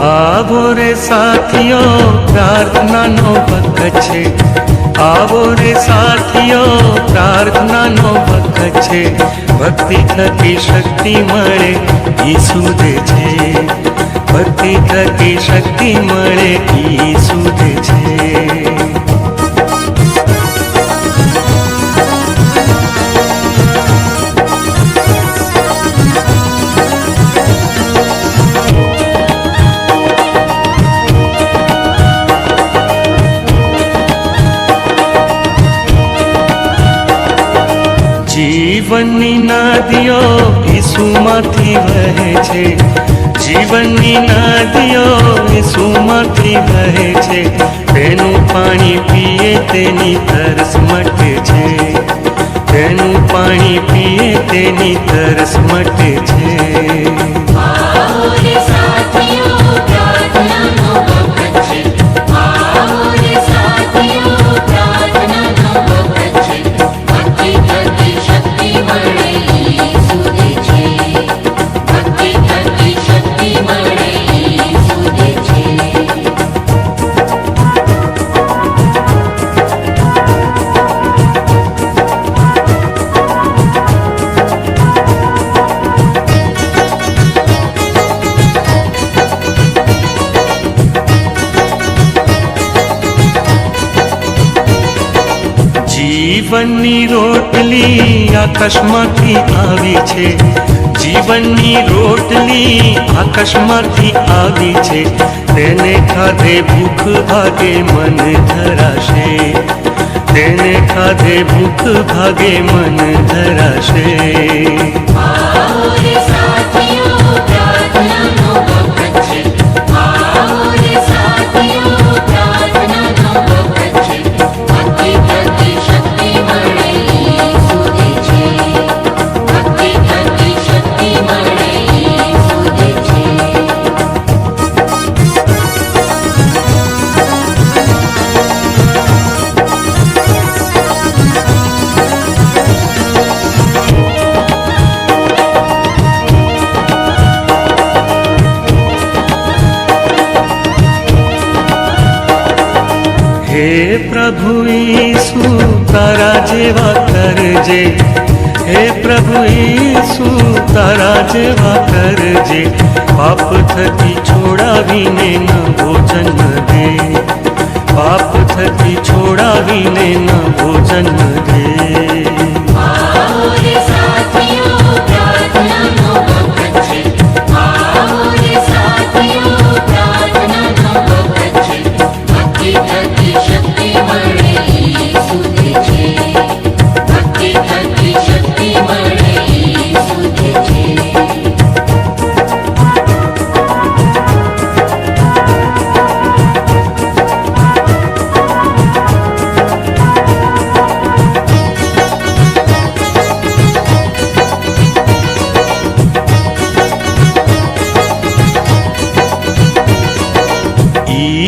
आवो रे साथियो प्रार्थना नो वखत छे, आवो रे साथियो प्रार्थना नो वखत छे। भक्ति थकी शक्ति मळे ईसु दे छे, भक्ति थकी शक्ति मळे ईसु दे छे। जीवननी नदियो ईसुमांथी वहे छे, जीवननी नदियो ईसुमांथी वहे छे। तेनु पाणी पीए तेनी तरस मटे छे, तेनु पाणी पीए तेनी तरस मटे छे। जीवननी रोटली आकाशमांथी आवी छे, जीवननी रोटली आकाशमांथी आवी छे। तेने खाधे भूख भागे मन धराशे, तेने खाधे भूख भागे मन धराशे। हे प्रभु यीशु तारा जेवा करजे, हे प्रभु यीशु तारा जेवा करजे। पाप थकी छोड़ावीने न भोजन दे, पाप थकी छोड़ावीने न भोजन दे।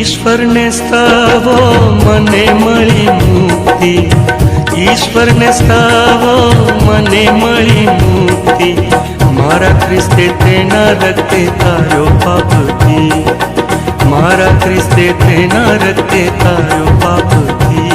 ईश्वर ने स्तवो मने मळी मुक्ति, ईश्वर ने स्तवो मने मळी मुक्ति। मारा ख्रिस्ते तेना रक्ते तारो पाप थी, मारा ख्रिस्ते तेना रक्ते तारो पाप थी।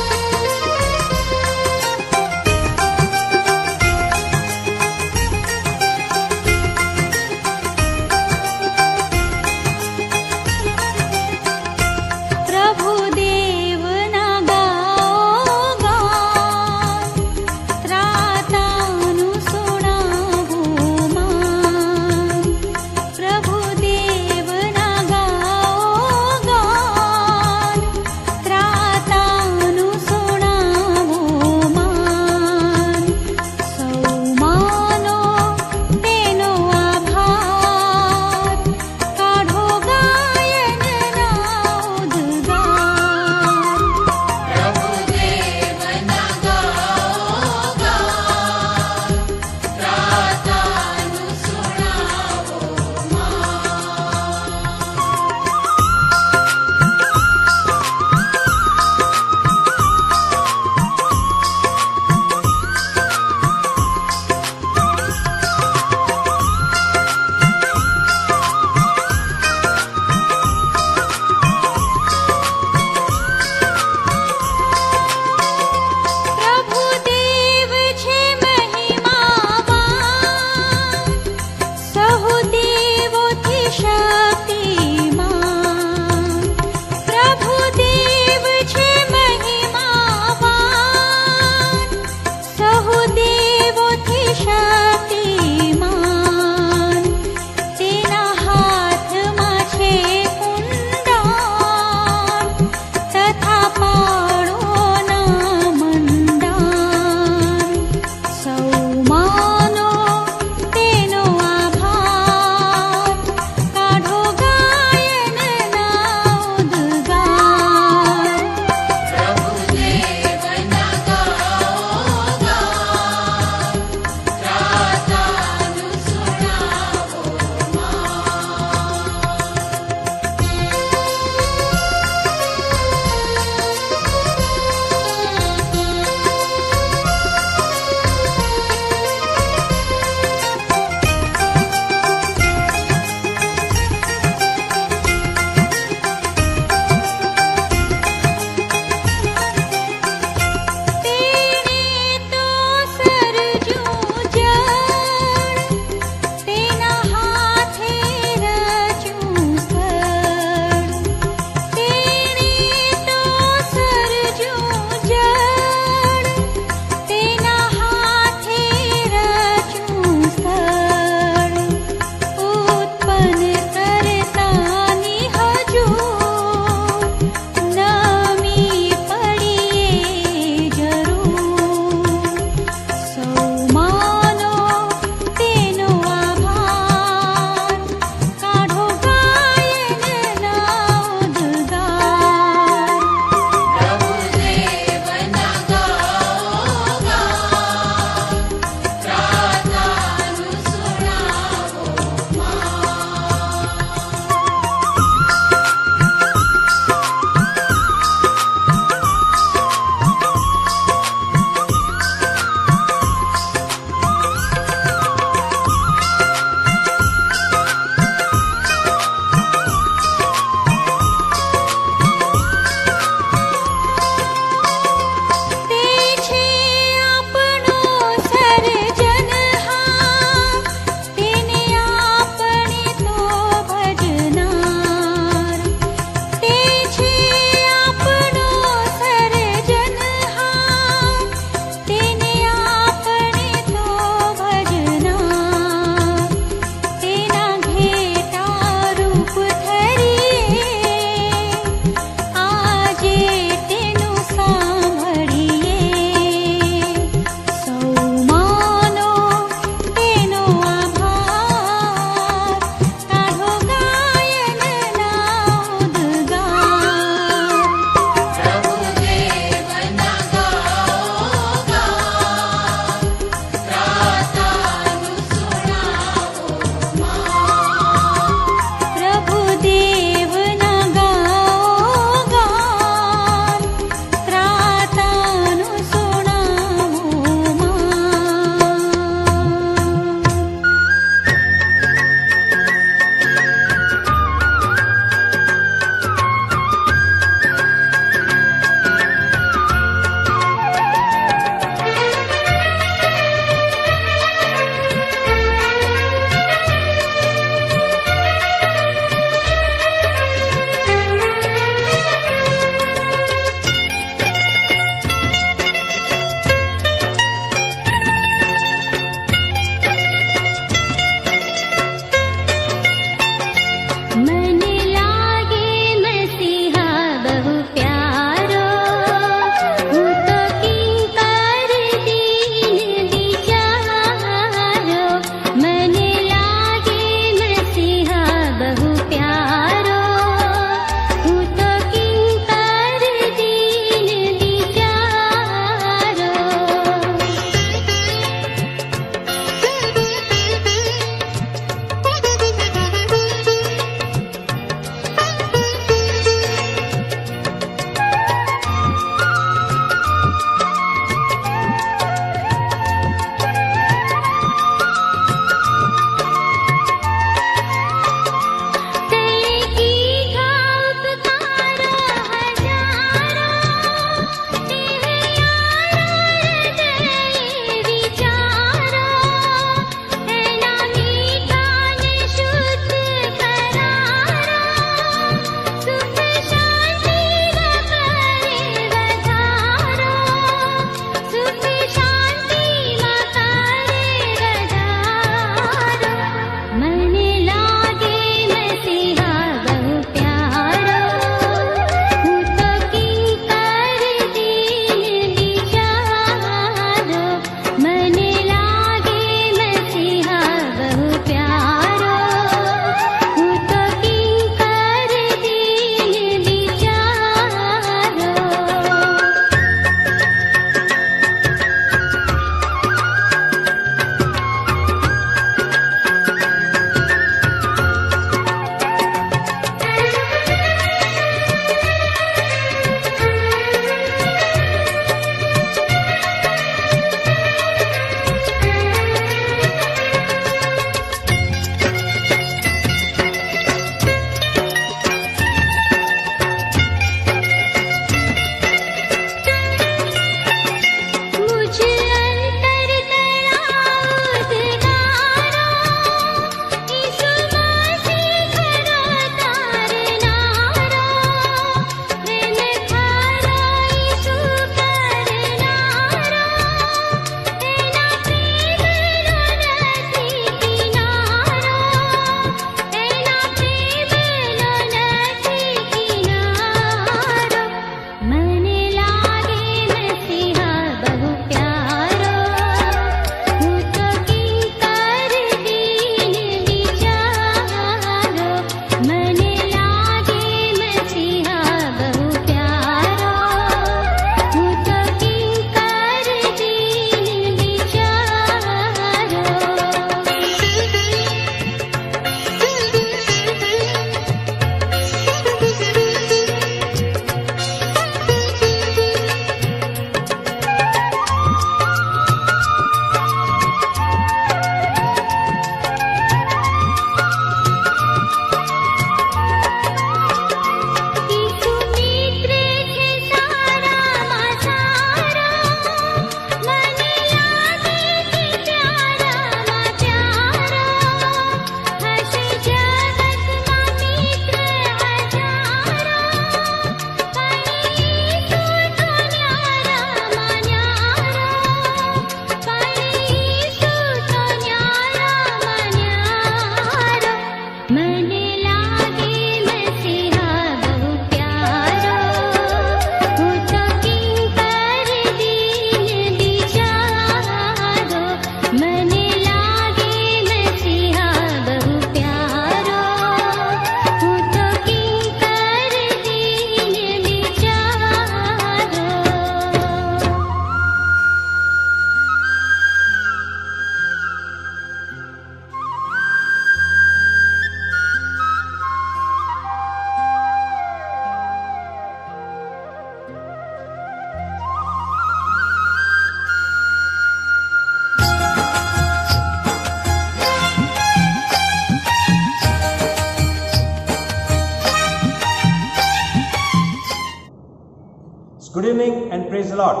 Good evening and praise the lord.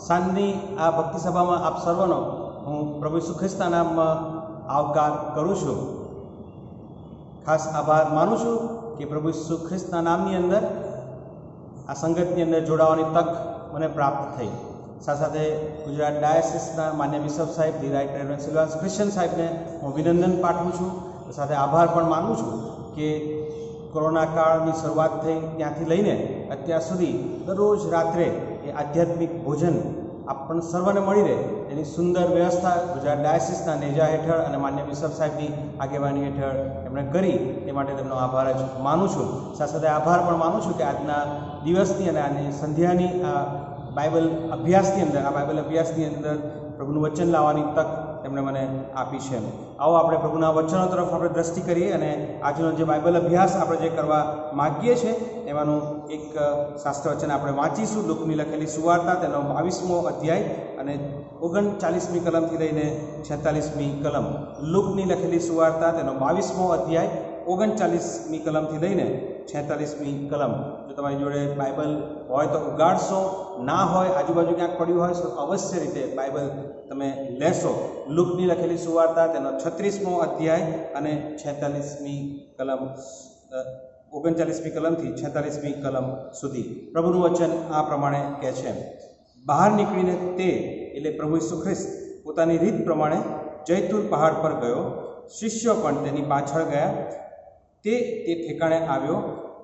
સાંજની આ ભક્તિ સભામાં આપ સર્વનો હું પ્રભુ ઈસુ ખ્રિસ્તના નામમાં આવકાર કરું છું. ખાસ આભાર માનું છું કે પ્રભુ ઈસુ ખ્રિસ્તના નામની અંદર આ સંગતની અંદર જોડાવાની તક મને પ્રાપ્ત થઈ. સાથે સાથે ગુજરાત ડાયસિસના માન્ય બિશપ સાહેબ ધી રાઇટ રેવરન્ડ સિલ્વાસ ક્રિશ્ચન સાહેબને હું અભિનંદન પાઠવું છું. સાથે આભાર પણ માનું છું કે કોરોના કાળની શરૂઆત થઈ ત્યાંથી લઈને અત્યાર સુધી દરરોજ રાત્રે એ આધ્યાત્મિક ભોજન આપણને સર્વને મળી રહે એની સુંદર વ્યવસ્થા ગુજરાત ડાયસિસના નેજા હેઠળ અને માન્ય બિશપ સાહેબની આગેવાની હેઠળ એમણે કરી તે માટે તેમનો આભાર જ માનું છું. સાથે સાથે આભાર પણ માનું છું કે આજના દિવસની અને આજની સંધ્યાની આ બાઇબલ અભ્યાસની અંદર પ્રભુનું વચન લાવવાની તક તેમણે મને આપી છે. આવો આપણે પ્રભુના વચનો તરફ આપણે દ્રષ્ટિ કરીએ અને આજનો જે બાઇબલ અભ્યાસ આપણે જે કરવા માગીએ છીએ એમાંનું એક શાસ્ત્ર વચન આપણે વાંચીશું. લુકની લખેલી સુવાર્તા તેનો 22મો અધ્યાય અને 39મી કલમથી લઈને 46મી કલમ. લુકની લખેલી સુવાર્તા તેનો 22મો અધ્યાય 39મી કલમથી લઈને 46મી કલમ. જો તમારી જોડે બાઇબલ હોય તો ઉગાડશો, ના હોય આજુબાજુ ક્યાંક પડ્યું હોય તો અવશ્ય રીતે બાઇબલ તમે લેશો. લુકની લખેલી સુવાર્તા તેનો 36મો અધ્યાય અને 46મી કલમ 39મી કલમથી 46મી કલમ સુધી પ્રભુનું વચન આ પ્રમાણે કહે છે. બહાર નીકળીને તે એટલે પ્રભુ ઈસુ ખ્રિસ્ત પોતાની રીત પ્રમાણે જૈતુન પહાડ પર ગયો. શિષ્યો પણ તેની પાછળ ગયા. તે ઠેકાણે આવ્યો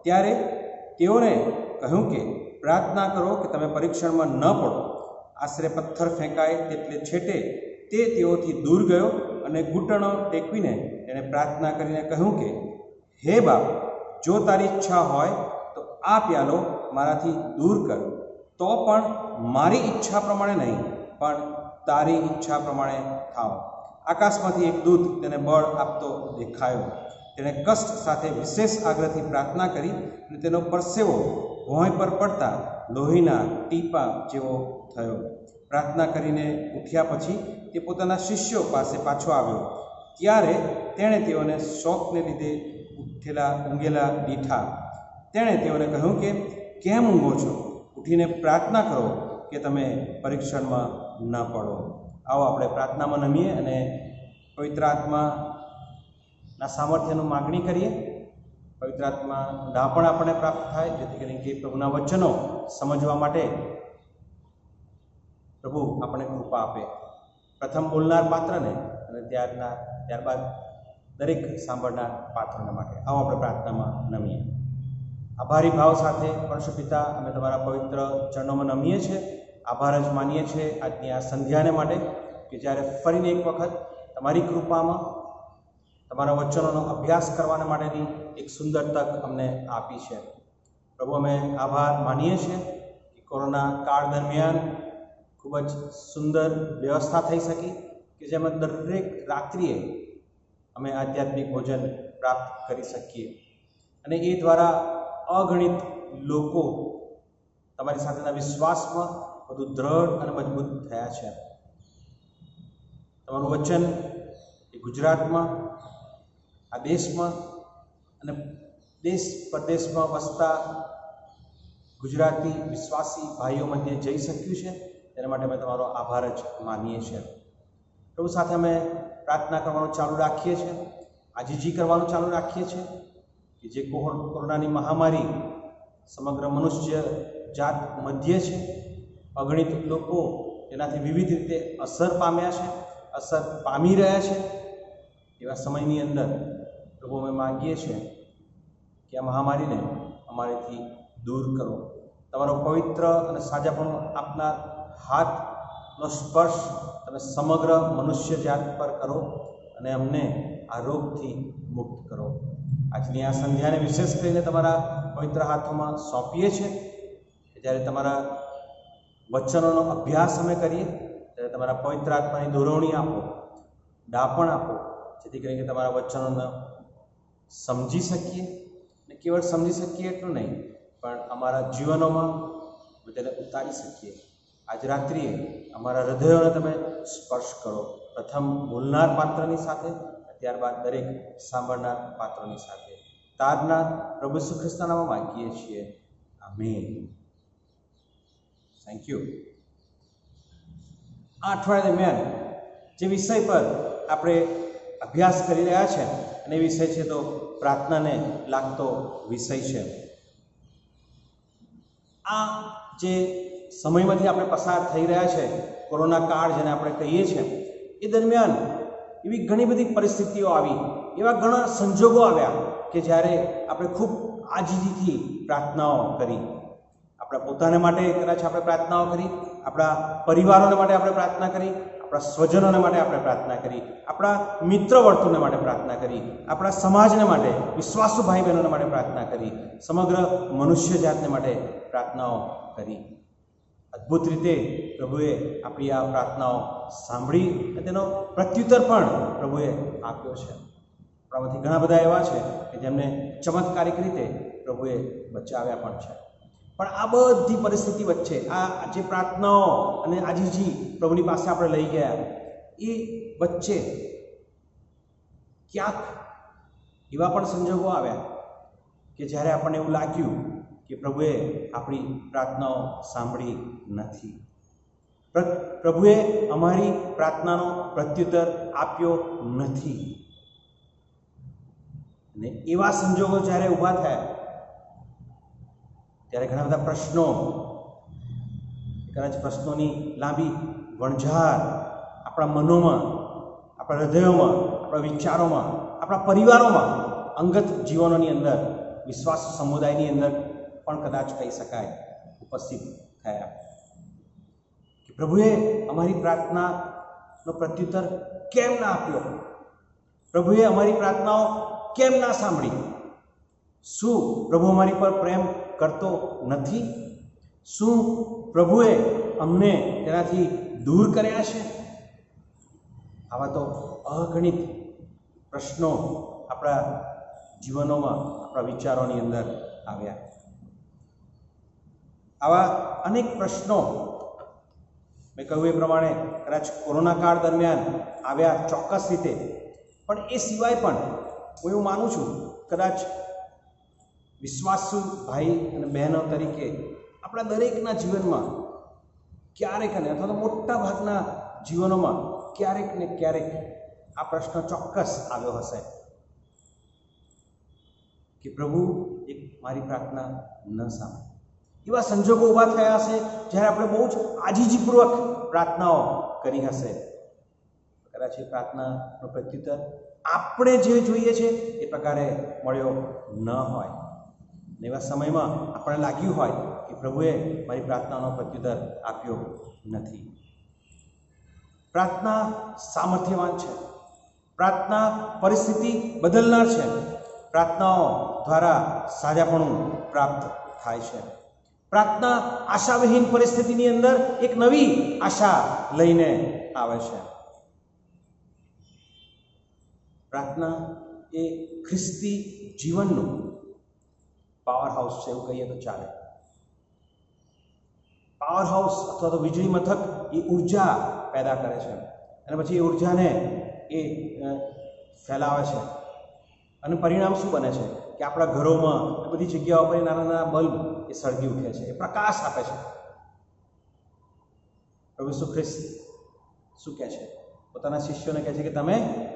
ત્યારે તેઓને કહ્યું કે પ્રાર્થના કરો કે તમે પરીક્ષણમાં ન પડો. આશરે પથ્થર ફેંકાય તેટલે છેટે તે તેઓથી દૂર ગયો અને ઘૂંટણો ટેકવીને તેણે પ્રાર્થના કરીને કહ્યું કે હે બાપ, જો તારી ઈચ્છા હોય તો આ પ્યાલો મારાથી દૂર કર, તો પણ મારી ઈચ્છા પ્રમાણે નહીં પણ તારી ઈચ્છા પ્રમાણે થાવ. આકાશમાંથી એક દૂત તેને બળ આપતો દેખાયો. તેણે કષ્ટ સાથે વિશેષ આગ્રહથી પ્રાર્થના કરી અને તેનો પરસેવો ભોંય પર પડતા લોહીના ટીપા જેવો થયો. પ્રાર્થના કરીને ઉઠ્યા પછી તે પોતાના શિષ્યો પાસે પાછો આવ્યો. ત્યારે તેણે તેઓને શોકને લીધે ઊંઘેલા દીઠા. તેણે તેઓને કહ્યું કે કેમ ઊંઘો છો? ઉઠીને પ્રાર્થના કરો કે તમે પરીક્ષણમાં ન પડો. આવો આપણે પ્રાર્થનામાં નમીએ અને પવિત્ર આત્માના સામર્થ્યનું માગણી કરીએ. પવિત્ર આત્મા ડાપણ આપણને પ્રાપ્ત થાય, જેથી કરીને કે પ્રભુના વચનો સમજવા માટે પ્રભુ આપણને કૃપા આપે. પ્રથમ બોલનાર પાત્રને અને ત્યારબાદ દરેક સાંભળનાર પાત્રના માટે આવો આપણે પ્રાર્થનામાં નમીએ. આભારી ભાવ સાથે પરમ પિતા, અમે તમારા પવિત્ર ચરણોમાં નમીએ છીએ. આભાર જ માનીએ છીએ આજની આ સંધ્યાને માટે કે જ્યારે ફરીને એક વખત તમારી કૃપામાં તમારા વચનોનો અભ્યાસ કરવાના માટેની એક સુંદર તક અમને આપી છે. પ્રભુ, અમે આભાર માનીએ છીએ કે કોરોના કાળ દરમિયાન ખૂબ જ સુંદર વ્યવસ્થા થઈ શકી કે જેમાં દરેક રાત્રિએ અમે આધ્યાત્મિક ભોજન પ્રાપ્ત કરી શકીએ અને એ દ્વારા અગણિત લોકો તમારી સાથેના વિશ્વાસમાં વધુ દ્રઢ અને મજબૂત થયા છે. તમારું વચન એ ગુજરાતમાં, આ દેશમાં અને દેશ પરદેશમાં વસતા ગુજરાતી વિશ્વાસી ભાઈઓ મધ્યે જઈ શક્યું છે. તેના માટે અમે તમારો આભાર જ માનીએ છીએ. પ્રભુ, સાથે અમે પ્રાર્થના કરવાનું ચાલુ રાખીએ છીએ, આજીજી કરવાનું ચાલુ રાખીએ છીએ કે જે કોરોનાની મહામારી સમગ્ર મનુષ્ય જાત મધ્યે છે. અગણિત લોકો તેનાથી વિવિધ રીતે અસર પામ્યા છે, અસર પામી રહ્યા છે. એવા સમયની અંદર પ્રભુ, અમે માગીએ છીએ કે આ મહામારીને અમારેથી દૂર કરો. તમારો પવિત્ર અને સાજાપણું આપનાર હાથનો સ્પર્શ તમે સમગ્ર મનુષ્ય જાત પર કરો અને અમને આ રોગથી મુક્ત કરો. આજની આ સંધ્યાને વિશેષ કરીને તમારા પવિત્ર હાથોમાં સોંપીએ છીએ. જ્યારે તમારા વચનોનો અભ્યાસ અમે કરીએ ત્યારે તમારા પવિત્ર આત્માની દોરવણી આપો, ડાપણ આપો, જેથી કરીને તમારા વચનોને સમજી શકીએ. ને કેવળ સમજી શકીએ એટલું નહીં પણ અમારા જીવનોમાં તેને ઉતારી શકીએ. આજ રાત્રિએ અમારા હૃદયોને તમે સ્પર્શ કરો, પ્રથમ બોલનાર પાત્રની સાથે, ત્યારબાદ દરેક સાંભળનાર પાત્રોની સાથે. તારના પ્રભુ ઈસુ ખ્રિસ્તના નામમાં માગીએ છીએ. આમીન. Thank you. આ અઠવાડિયા દરમિયાન જે વિષય પર આપણે અભ્યાસ કરી રહ્યા છે અને એ વિષય છે તો પ્રાર્થનાને લાગતો વિષય છે. આ જે સમયમાંથી આપણે પસાર થઈ રહ્યા છે, કોરોના કાળ જેને આપણે કહીએ છીએ, એ દરમિયાન એવી ઘણી બધી પરિસ્થિતિઓ આવી, એવા ઘણા સંજોગો આવ્યા કે જ્યારે આપણે ખૂબ આજીજીથી પ્રાર્થનાઓ કરી. આપણા પોતાને માટે કદાચ આપણે પ્રાર્થનાઓ કરી, આપણા પરિવારોને માટે આપણે પ્રાર્થના કરી, આપણા સ્વજનોને માટે આપણે પ્રાર્થના કરી, આપણા મિત્ર વર્તુળને માટે પ્રાર્થના કરી, આપણા સમાજને માટે, વિશ્વાસુ ભાઈ બહેનોને માટે પ્રાર્થના કરી, સમગ્ર મનુષ્ય જાતને માટે પ્રાર્થનાઓ કરી. અદ્ભુત રીતે પ્રભુએ આપણી આ પ્રાર્થનાઓ સાંભળી અને તેનો પ્રત્યુત્તર પણ પ્રભુએ આપ્યો છે. આપણામાંથી ઘણા બધા એવા છે કે જેમને ચમત્કારિક રીતે પ્રભુએ બચાવ્યા પણ છે. પણ આ બધી પરિસ્થિતિ વચ્ચે આ જે પ્રાર્થનાઓ અને આજીજી પ્રભુની પાસે આપણે લઈ ગયા, એ વચ્ચે ક્યાંક એવા પણ સંજોગો આવ્યા કે જ્યારે આપણને એવું લાગ્યું કે પ્રભુએ આપણી પ્રાર્થનાઓ સાંભળી નથી, પ્રભુએ અમારી પ્રાર્થનાનો પ્રત્યુત્તર આપ્યો નથી. અને એવા સંજોગો જ્યારે ઊભા થયા ત્યારે ઘણા બધા પ્રશ્નો, કદાચ પ્રશ્નોની લાંબી વણઝાર આપણા મનોમાં, આપણા હૃદયોમાં, આપણા વિચારોમાં, આપણા પરિવારોમાં, અંગત જીવનોની અંદર, વિશ્વાસ સમુદાયની અંદર પણ કદાચ કહી શકાય ઉપસ્થિત થયા કે પ્રભુએ અમારી પ્રાર્થનાનો પ્રત્યુત્તર કેમ ના આપ્યો, પ્રભુએ અમારી પ્રાર્થનાઓ કેમ ના સાંભળી, શું પ્રભુ અમારી પર પ્રેમ કરતો નથી, શું પ્રભુએ અમને તેનાથી દૂર કર્યા છે? આવા તો અગણિત પ્રશ્નો આપણા જીવનોમાં, આપણા વિચારોની અંદર આવ્યા. આવા અનેક પ્રશ્નો મેં કહ્યું એ પ્રમાણે કદાચ કોરોના કાળ દરમિયાન આવ્યા ચોક્કસ રીતે, પણ એ સિવાય પણ હું એવું માનું છું કદાચ વિશ્વાસુ ભાઈ અને બહેનો તરીકે આપણા દરેકના જીવનમાં ક્યારેક અને અથવા તો મોટા ભાગના જીવનોમાં ક્યારેક ને ક્યારેક આ પ્રશ્ન ચોક્કસ આવ્યો હશે કે પ્રભુ એક મારી પ્રાર્થના ન સાંભળે. એવા સંજોગો ઊભા થયા હશે જ્યારે આપણે બહુ જ આજીજીપૂર્વક પ્રાર્થનાઓ કરી હશે. કદાચ એ પ્રાર્થનાનો પ્રત્યુત્તર આપણે જે જોઈએ છે એ પ્રકારે મળ્યો ન હોય. એવા સમયમાં આપણને લાગ્યું હોય કે પ્રભુએ મારી પ્રાર્થનાનો પ્રત્યુત્તર આપ્યો નથી. પ્રાર્થના સામર્થ્યવાન છે, પ્રાર્થના પરિસ્થિતિ બદલનાર છે, પ્રાર્થનાઓ દ્વારા સાજાપણું પ્રાપ્ત થાય છે. પ્રાર્થના આશાવિહીન પરિસ્થિતિની અંદર એક નવી આશા લઈને આવે છે. પ્રાર્થના એ ખ્રિસ્તી જીવનનું પાવર હાઉસ છે, એવું કહીએ તો ચાલે. પાવર હાઉસ અથવા તો વીજળી મથક એ ઉર્જા પેદા કરે છે અને પછી એ ઉર્જાને એ ફેલાવે છે અને પરિણામ શું બને છે કે આપણા ઘરોમાં બધી જગ્યાઓ પર નાના નાના બલ્બ એ સળગી ઉઠે છે, એ પ્રકાશ આપે છે. પ્રભુ ઈસુ ખ્રિસ્ત શું કહે છે? પોતાના શિષ્યોને કહે છે કે તમે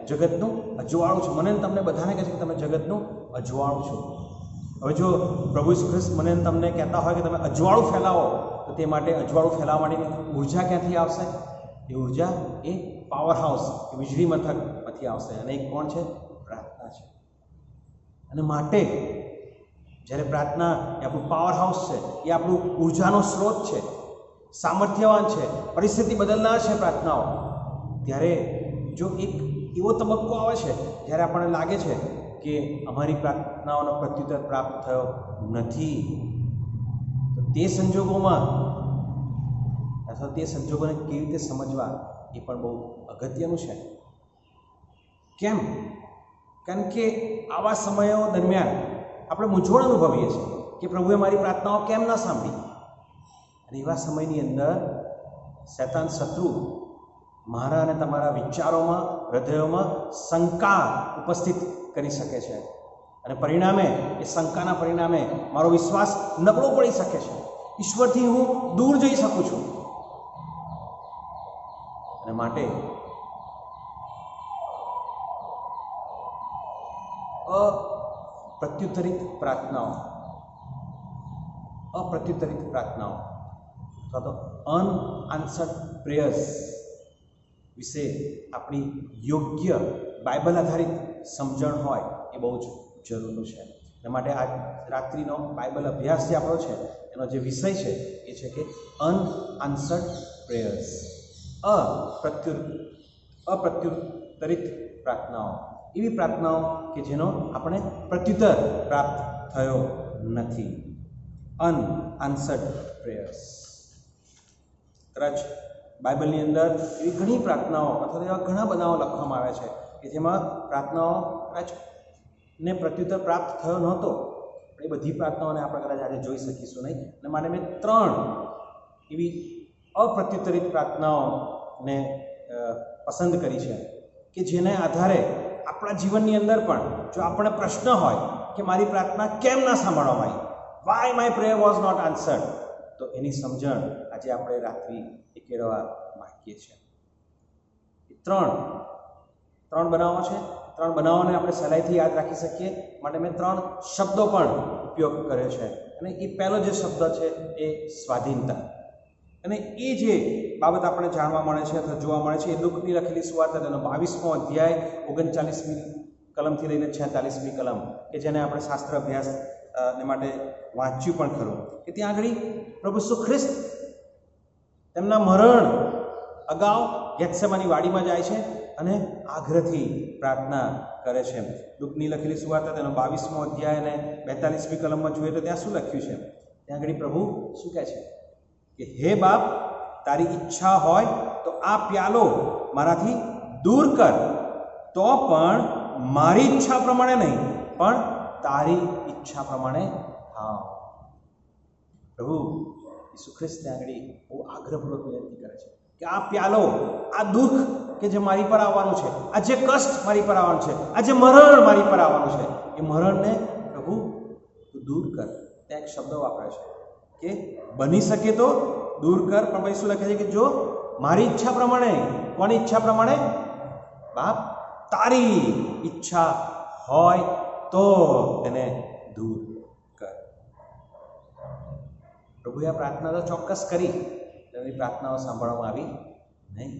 જગતનું અજવાળું છો. મને તમને બધાને કહે છે કે તમે જગતનું અજવાળું છો. હવે જો પ્રભુ ઈસુ ખ્રિસ્ત મને તમને કહેતા હોય કે તમે અજવાળું ફેલાવો, તો તે માટે અજવાળું ફેલાવવા માટેની ઉર્જા ક્યાંથી આવશે? એ ઉર્જા એ પાવર હાઉસ, એ વીજળી મથકમાંથી આવશે. અને એ કોણ છે? પ્રાર્થના છે. અને માટે જ્યારે પ્રાર્થના એ આપણું પાવર હાઉસ છે, એ આપણું ઉર્જાનો સ્ત્રોત છે, સામર્થ્યવાન છે, પરિસ્થિતિ બદલનાર છે પ્રાર્થનાઓ, ત્યારે જો એક એવો તબક્કો આવે છે જ્યારે આપણને લાગે છે કે અમારી પ્રાર્થનાઓનો પ્રત્યુત્તર પ્રાપ્ત થયો નથી, તો તે સંજોગોમાં અથવા તે સંજોગોને કેવી રીતે સમજવા એ પણ બહુ અગત્યનું છે. કેમ? કારણ કે આવા સમયો દરમિયાન આપણે મૂંઝવણ અનુભવીએ છીએ કે પ્રભુએ મારી પ્રાર્થનાઓ કેમ ન સાંભળી. અને એવા સમયની અંદર શૈતાન શત્રુ મારા અને તમારા વિચારોમાં, હૃદયોમાં શંકા ઉપસ્થિત કરી શકે છે અને પરિણામે એ શંકાના પરિણામે મારો વિશ્વાસ નબળો પડી શકે છે. ઈશ્વરથી હું દૂર જઈ શકું છું. અને માટે અપ્રત્યુત્તરિત પ્રાર્થનાઓ અથવા તો અનઆન્સર્ડ પ્રેયર્સ વિશે આપણી યોગ્ય બાઇબલ આધારિત સમજણ હોય એ બહુ જ જરૂરનું છે. એના માટે આ રાત્રિનો બાઇબલ અભ્યાસ જે આપણો છે એનો જે વિષય છે એ છે કે અનઆન્સર્ડ પ્રેયર્સ, અપ્રત્યુત્તરિત પ્રાર્થનાઓ, એવી પ્રાર્થનાઓ કે જેનો આપણે પ્રત્યુત્તર પ્રાપ્ત થયો નથી. અનઆન્સર્ડ પ્રેયર્સ. કદાચ બાઇબલની અંદર એવી ઘણી પ્રાર્થનાઓ અથવા એવા ઘણા બનાવો લખવામાં આવ્યા છે કે જેમાં પ્રાર્થનાઓ કદાચ ને પ્રત્યુત્તર પ્રાપ્ત થયો નહોતો. એ બધી પ્રાર્થનાઓને આપણે કદાચ આજે જોઈ શકીશું નહીં. અને માટે મેં 3 એવી અપ્રત્યુત્તરિત પ્રાર્થનાઓને પસંદ કરી છે કે જેને આધારે આપણા જીવનની અંદર પણ જો આપણે પ્રશ્ન હોય કે મારી પ્રાર્થના કેમ ના સાંભળવામાં આવી, why my prayer was not answered, તો એની સમજણ આજે આપણે રાત્રિ કેળવવા માંગીએ છીએ. 3 બનાવો છે. 3 બનાવોને આપણે સહેલાઈથી યાદ રાખી શકીએ માટે મેં 3 શબ્દો પણ ઉપયોગ કર્યો છે. અને એ પહેલો જે શબ્દ છે એ સ્વાધીનતા. અને એ જે બાબત આપણે જાણવા મળે છે અથવા જોવા મળે છે એ લુકની લખેલી સુવાર્તા તેનો 22મો અધ્યાય 39મી કલમથી લઈને 46મી કલમ, કે જેને આપણે શાસ્ત્ર અભ્યાસ ને માટે વાંચ્યું પણ ખરું, કે ત્યાં આગળ પ્રભુ ઈસુ ખ્રિસ્ત તેમના મરણ અગાઉ ગેથસેમાની વાડીમાં જાય છે અને આગ્રહથી પ્રાર્થના કરે છે. લુકની લખેલી સુવાર્તા તેનો 22મો અધ્યાય અને 42મી કલમમાં જોઈએ તો ત્યાં શું લખ્યું છે? ત્યાં આગળ પ્રભુ શું કહે છે કે હે બાપ, તારી ઈચ્છા હોય તો આ પ્યાલો મારાથી દૂર કર, તો પણ મારી ઈચ્છા પ્રમાણે નહીં પણ તારી ઈચ્છા પ્રમાણે થાવ. પ્રભુ ઈસુ ખ્રિસ્ત ત્યાં આગળ બહુ આગ્રહપૂર્વક વિનંતી કરે છે કે આ પ્યાલો, આ દુઃખ કે જે મારી પર આવવાનું છે, આ જે કષ્ટ મારી પર આવવાનું છે, આ જે મરણ મારી પર આવવાનું છે, એ મરણને પ્રભુ તું દૂર કર. ત્યાં એક શબ્દ વાપરે છે કે બની શકે તો દૂર કર, પણ પછી શું લખે છે કે જો મારી ઈચ્છા પ્રમાણે, કોની ઈચ્છા પ્રમાણે? બાપ, તારી ઈચ્છા હોય તો તેને દૂર કર. પ્રભુએ આ પ્રાર્થના તો ચોક્કસ કરી, તેની પ્રાર્થનાઓ સાંભળવામાં આવી નહીં.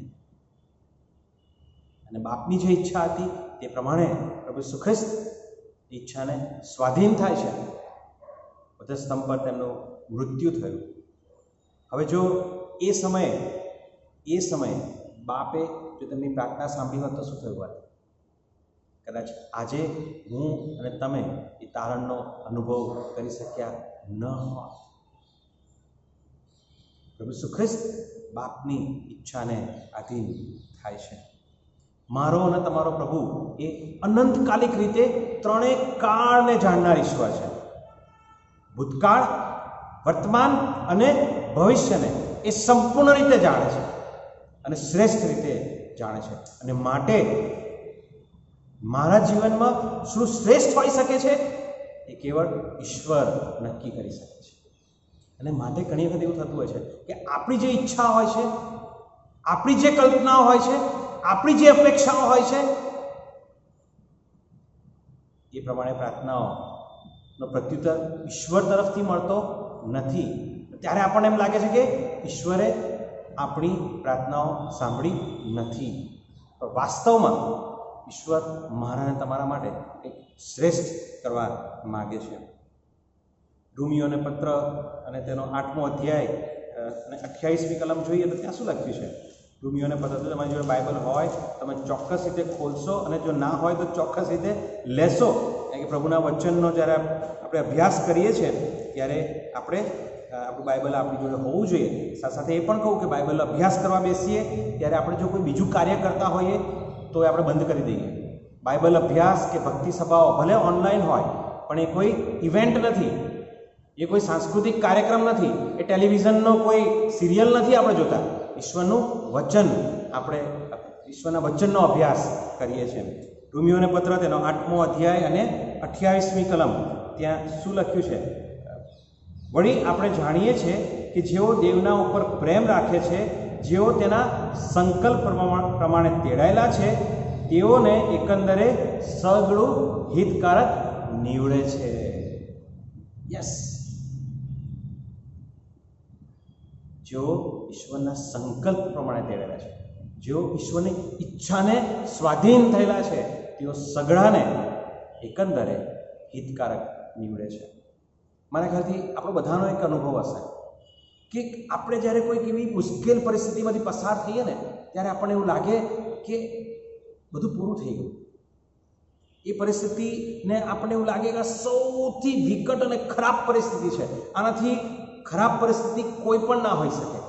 અને બાપની જે ઈચ્છા હતી તે પ્રમાણે પ્રભુ ઈસુ ખ્રિસ્ત ઈચ્છાને સ્વાધીન થાય છે. વધસ્તંભ પર તેમનું મૃત્યુ થયું. હવે જો એ સમયે બાપે જો તેમની પ્રાર્થના સાંભળી હોત તો શું થયું હોત? કદાચ આજે હું અને તમે એ તારણનો અનુભવ કરી શક્યા ન હોત. પ્રભુ ઈસુ ખ્રિસ્ત બાપની ઈચ્છાને આધીન થાય છે. મારો અને તમારો પ્રભુ એ અનંતકાલિક રીતે 3 કાળને જાણનાર ઈશ્વર છે. ભૂતકાળ, વર્તમાન અને ભવિષ્યને એ સંપૂર્ણ રીતે જાણે છે અને શ્રેષ્ઠ રીતે જાણે છે. અને માટે મારા જીવનમાં શું શ્રેષ્ઠ હોઈ શકે છે એ કેવળ ઈશ્વર નક્કી કરી શકે છે. અને માટે ઘણી વખત એવું થતું હોય છે કે આપણી જે ઈચ્છા હોય છે, આપણી જે કલ્પનાઓ હોય છે, આપણી જે અપેક્ષાઓ હોય છે, એ પ્રમાણે પ્રાર્થનાઓનો પ્રત્યુત્તર ઈશ્વર તરફથી મળતો નથી. ત્યારે આપણને એમ લાગે છે કે ઈશ્વરે આપણી પ્રાર્થનાઓ સાંભળી નથી. પણ વાસ્તવમાં ઈશ્વર મારા અને તમારા માટે એક શ્રેષ્ઠ કરવા માગે છે. રોમીયોને પત્ર અને તેનો 8મો અધ્યાય અને 28મી કલમ જોઈએ તો ત્યાં શું લખ્યું છે? રોમીયોને પત્ર, તો તમારી જોડે બાઇબલ હોય તમે ચોક્કસ રીતે ખોલશો, અને જો ના હોય તો ચોક્કસ રીતે લેશો. કારણ કે પ્રભુના વચનનો જ્યારે આપણે અભ્યાસ કરીએ છીએ ત્યારે આપણું બાઇબલ આપણી જોડે હોવું જોઈએ. સાથે સાથે એ પણ કહું કે બાઇબલ અભ્યાસ કરવા બેસીએ ત્યારે આપણે જો કોઈ બીજું કાર્ય કરતા હોઈએ તો એ આપણે બંધ કરી દઈએ. બાઇબલ અભ્યાસ કે ભક્તિ સભાઓ ભલે ઓનલાઈન હોય પણ એ કોઈ ઇવેન્ટ નથી, એ કોઈ સાંસ્કૃતિક કાર્યક્રમ નથી, એ ટેલિવિઝનનો કોઈ સિરિયલ નથી આપણે જોતા. ઈશ્વરનું વચન, આપણે ઈશ્વરના વચનનો અભ્યાસ કરીએ છીએ. રોમીયોને પત્ર તેનો 8મો અધ્યાય અને 28મી કલમ, ત્યાં શું લખ્યું છે? વળી આપણે જાણીએ છીએ કે જેઓ દેવના ઉપર પ્રેમ રાખે છે, જેઓ તેના સંકલ્પ પ્રમાણે તેડાયેલા છે, તેઓને એકંદરે સગળું હિતકારક નીવડે છે. યસ, જેઓ ઈશ્વરના સંકલ્પ પ્રમાણે તેડાયેલા છે, જેઓ ઈશ્વરની ઈચ્છાને સ્વાધીન થયેલા છે, તેઓ સગળાને એકંદરે હિતકારક નીવડે છે. મારા ખ્યાલથી આપણો બધાનો એક અનુભવ હશે કે આપણે જ્યારે કોઈક એવી મુશ્કેલ પરિસ્થિતિમાંથી પસાર થઈએ ને ત્યારે આપણને એવું લાગે કે બધું પૂરું થઈ ગયું. એ પરિસ્થિતિને આપણને એવું લાગે કે સૌથી વિકટ અને ખરાબ પરિસ્થિતિ છે, આનાથી ખરાબ પરિસ્થિતિ કોઈ પણ ના હોઈ શકે.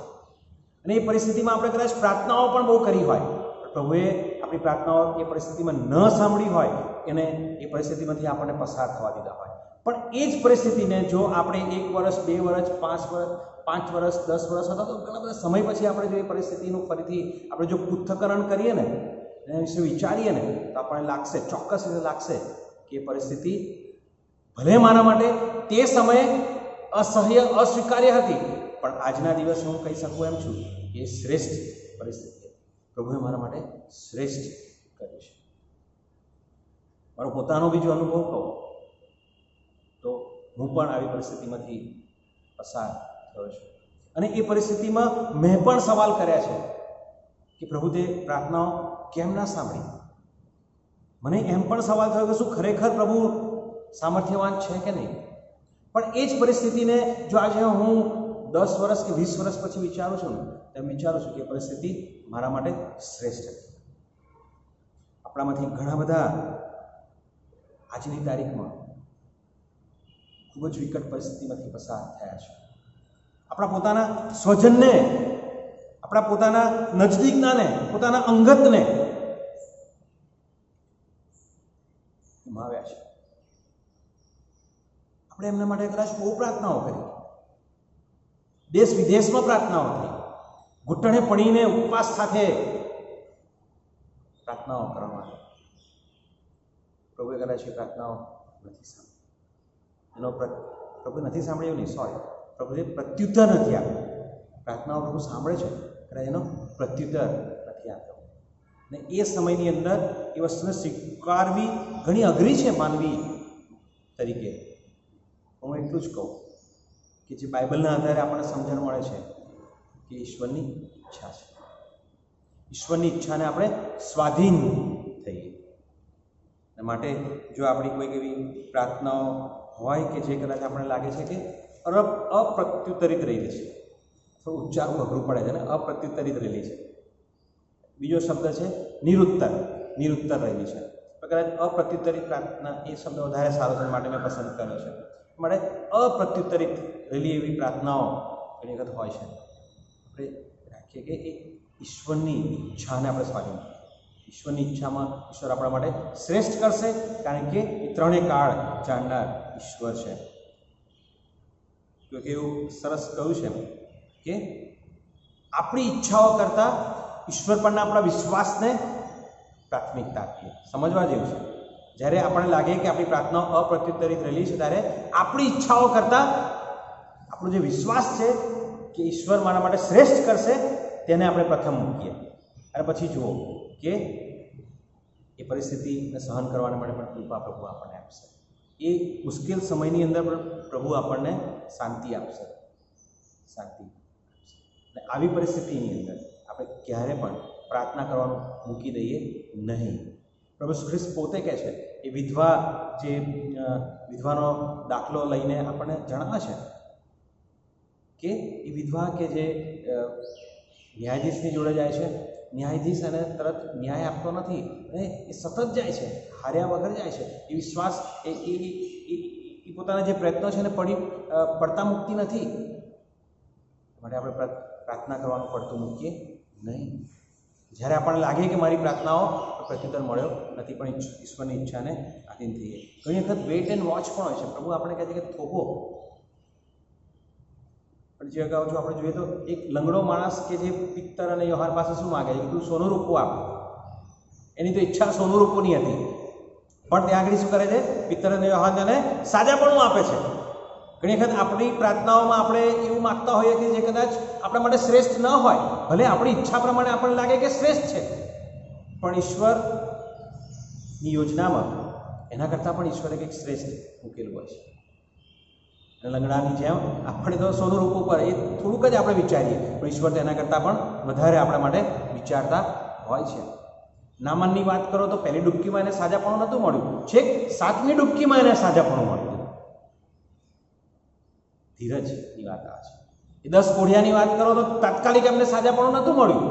અને એ પરિસ્થિતિમાં આપણે કદાચ પ્રાર્થનાઓ પણ બહુ કરી હોય, પણ પ્રભુએ આપણી પ્રાર્થનાઓ એ પરિસ્થિતિમાં ન સાંભળી હોય, એને એ પરિસ્થિતિમાંથી આપણને પસાર થવા દીધા હોય. પણ એ જ પરિસ્થિતિને જો આપણે 1 વર્ષ, 2 વર્ષ, 5 વર્ષ, 10 વર્ષ અથવા તો ઘણા બધા સમય પછી આપણે જો એ પરિસ્થિતિનું ફરીથી આપણે જો પૃથ્થકરણ કરીએ ને, એના વિશે વિચારીએ ને, તો આપણને લાગશે, ચોક્કસ રીતે લાગશે કે એ પરિસ્થિતિ ભલે મારા માટે તે સમયે અસહ્ય, અસ્વીકાર્ય હતી, પણ આજના દિવસે હું કહી શકું એમ છું કે એ શ્રેષ્ઠ પરિસ્થિતિ પ્રભુએ મારા માટે શ્રેષ્ઠ કર્યું છે. મારો પોતાનો બીજો અનુભવ કહું તો હું પણ આવી પરિસ્થિતિમાંથી પસાર થયો છું. અને એ પરિસ્થિતિમાં મેં પણ સવાલ કર્યા છે કે પ્રભુ તે પ્રાર્થનાઓ કેમ ના સાંભળી. મને એમ પણ સવાલ થયો કે શું ખરેખર પ્રભુ સામર્થ્યવાન છે કે નહીં. પણ એ જ પરિસ્થિતિને જો આજે હું 10 વર્ષ કે 20 વર્ષ પછી વિચારું છું ને, તેમ વિચારું છું કે એ પરિસ્થિતિ મારા માટે શ્રેષ્ઠ હતી. આપણામાંથી ઘણા બધા આજની તારીખમાં ખૂબ જ વિકટ પરિસ્થિતિમાંથી પસાર થયા છે. આપણા પોતાના સ્વજનને, આપણા પોતાના નજદીકનાને, પોતાના અંગતને ગુમાવ્યા છે. આપણે એમના માટે કદાચ બહુ પ્રાર્થનાઓ કરી, દેશ વિદેશમાં પ્રાર્થનાઓ થઈ, ઘૂંટણે પડીને ઉપવાસ સાથે પ્રાર્થનાઓ કરવામાં આવી. પ્રભુએ કદાચ એ પ્રાર્થનાઓ નથી સાંભળી. પ્રભુ નથી સાંભળ્યું નહીં, સોરી, પ્રભુએ પ્રત્યુત્તર નથી આપ્યું. પ્રાર્થનાઓ પ્રભુ સાંભળે છે, કદાચ એનો પ્રત્યુત્તર નથી આપ્યો. ને એ સમયની અંદર એ વસ્તુને સ્વીકારવી ઘણી અઘરી છે માનવી તરીકે. હું એટલું જ કહું કે જે બાઇબલના આધારે આપણને સમજણ મળે છે કે ઈશ્વરની ઈચ્છા છે. ઈશ્વરની ઈચ્છાને આપણે સ્વાધીન થઈએ. માટે જો આપણી કોઈક એવી પ્રાર્થનાઓ હોય કે જે કદાચ આપણને લાગે છે કે અપ્રત્યુત્તરિત રહેલી છે, થોડું ઉચ્ચારવું અઘરું પડે છે ને, અપ્રત્યુત્તરિત રહેલી છે. બીજો શબ્દ છે નિરુત્તર રહેલી છે. કદાચ અપ્રત્યુત્તરિત પ્રાર્થના એ શબ્દ વધારે સારો છે, માટે મેં પસંદ કર્યો છે. માટે અપ્રત્યુત્તરિત રહેલી એવી પ્રાર્થનાઓ ઘણી વખત હોય છે. આપણે રાખીએ કે એ ઈશ્વરની ઈચ્છાને આપણે સ્વાધીન, ઈશ્વરની ઈચ્છામાં ઈશ્વર આપણા માટે શ્રેષ્ઠ કરશે, કારણ કે એ ત્રણેય કાળ જાણનાર ઈશ્વર છે. તો એવું સરસ કહ્યું છે કે આપણી ઈચ્છાઓ કરતાં ઈશ્વર પરના આપણા વિશ્વાસને પ્રાથમિકતા આપીએ. સમજવા જેવું છે. જ્યારે આપણને લાગે કે આપણી પ્રાર્થનાઓ અપ્રત્યુત્તરિત રહેલી છે, ત્યારે આપણી ઈચ્છાઓ કરતાં આપણો જે વિશ્વાસ છે કે ઈશ્વર મારા માટે શ્રેષ્ઠ કરશે, તેને આપણે પ્રથમ મૂકીએ. અને પછી જુઓ કે એ પરિસ્થિતિને સહન કરવાના માટે પણ કૃપા પ્રભુ આપણને આપશે. એ મુશ્કેલ સમયની અંદર પણ પ્રભુ આપણને શાંતિ આપશે. અને આવી પરિસ્થિતિની અંદર આપણે ક્યારે પણ પ્રાર્થના કરવાનું મૂકી દઈએ નહીં. પ્રભુ ખ્રિસ્ત પોતે કહે છે, એ વિધવાનો દાખલો લઈને આપણને જણાવે છે કે એ વિધવા કે જે ન્યાયાધીશની જોડે જાય છે, ન્યાયાધીશ એને તરત ન્યાય આપતો નથી અને એ સતત જાય છે, હાર્યા વગર જાય છે. એ વિશ્વાસ એ પોતાના જે પ્રયત્નો છે એને પડતા મૂકતી નથી. માટે આપણે પ્રાર્થના કરવાનું પડતું મૂકીએ નહીં. જ્યારે આપણને લાગે કે મારી પ્રાર્થનાઓ પ્રત્યુત્તર મળ્યો નથી, પણ ઈશ્વરની ઈચ્છાને આધીન થઈએ. ઘણી વખત વેઇટ એન્ડ વોચ પણ હોય છે. પ્રભુ આપણે કહે છે કે થોભો. પણ જે અગાઉ જો આપણે જોઈએ તો એક લંગડો માણસ કે જે પિત્તર અને યોહાન પાસે શું માગે છે કે તું સોનું રૂપું આપ. એની તો ઈચ્છા સોનું રૂપુની હતી, પણ ત્યાં આગળ શું કરે છે, પિત્તર અને યોહાન તેને સાજાપણું આપે છે. ઘણી વખત આપણી પ્રાર્થનાઓમાં આપણે એવું માગતા હોઈએ કે જે કદાચ આપણા માટે શ્રેષ્ઠ ન હોય, ભલે આપણી ઈચ્છા પ્રમાણે આપણને લાગે કે શ્રેષ્ઠ છે, પણ ઈશ્વરની યોજનામાં એના કરતાં પણ ઈશ્વરે કંઈક શ્રેષ્ઠ મૂકેલું હોય છે. અને લંગડાની જેમ આપણે તો સોનું રૂપ ઉપર એ થોડુંક જ આપણે વિચારીએ, પણ ઈશ્વર તો એના કરતાં પણ વધારે આપણા માટે વિચારતા હોય છે. નામાનની વાત કરો તો પહેલી ડૂબકીમાં એને સાજાપણું નહોતું મળ્યું, છેક 7મી ડૂબકીમાં એને સાજાપણું મળ્યું. ધીરજની વાત આવે છે. એ 10 કોઢિયાની વાત કરો તો તાત્કાલિક એમને સાજાપણું નહોતું મળ્યું,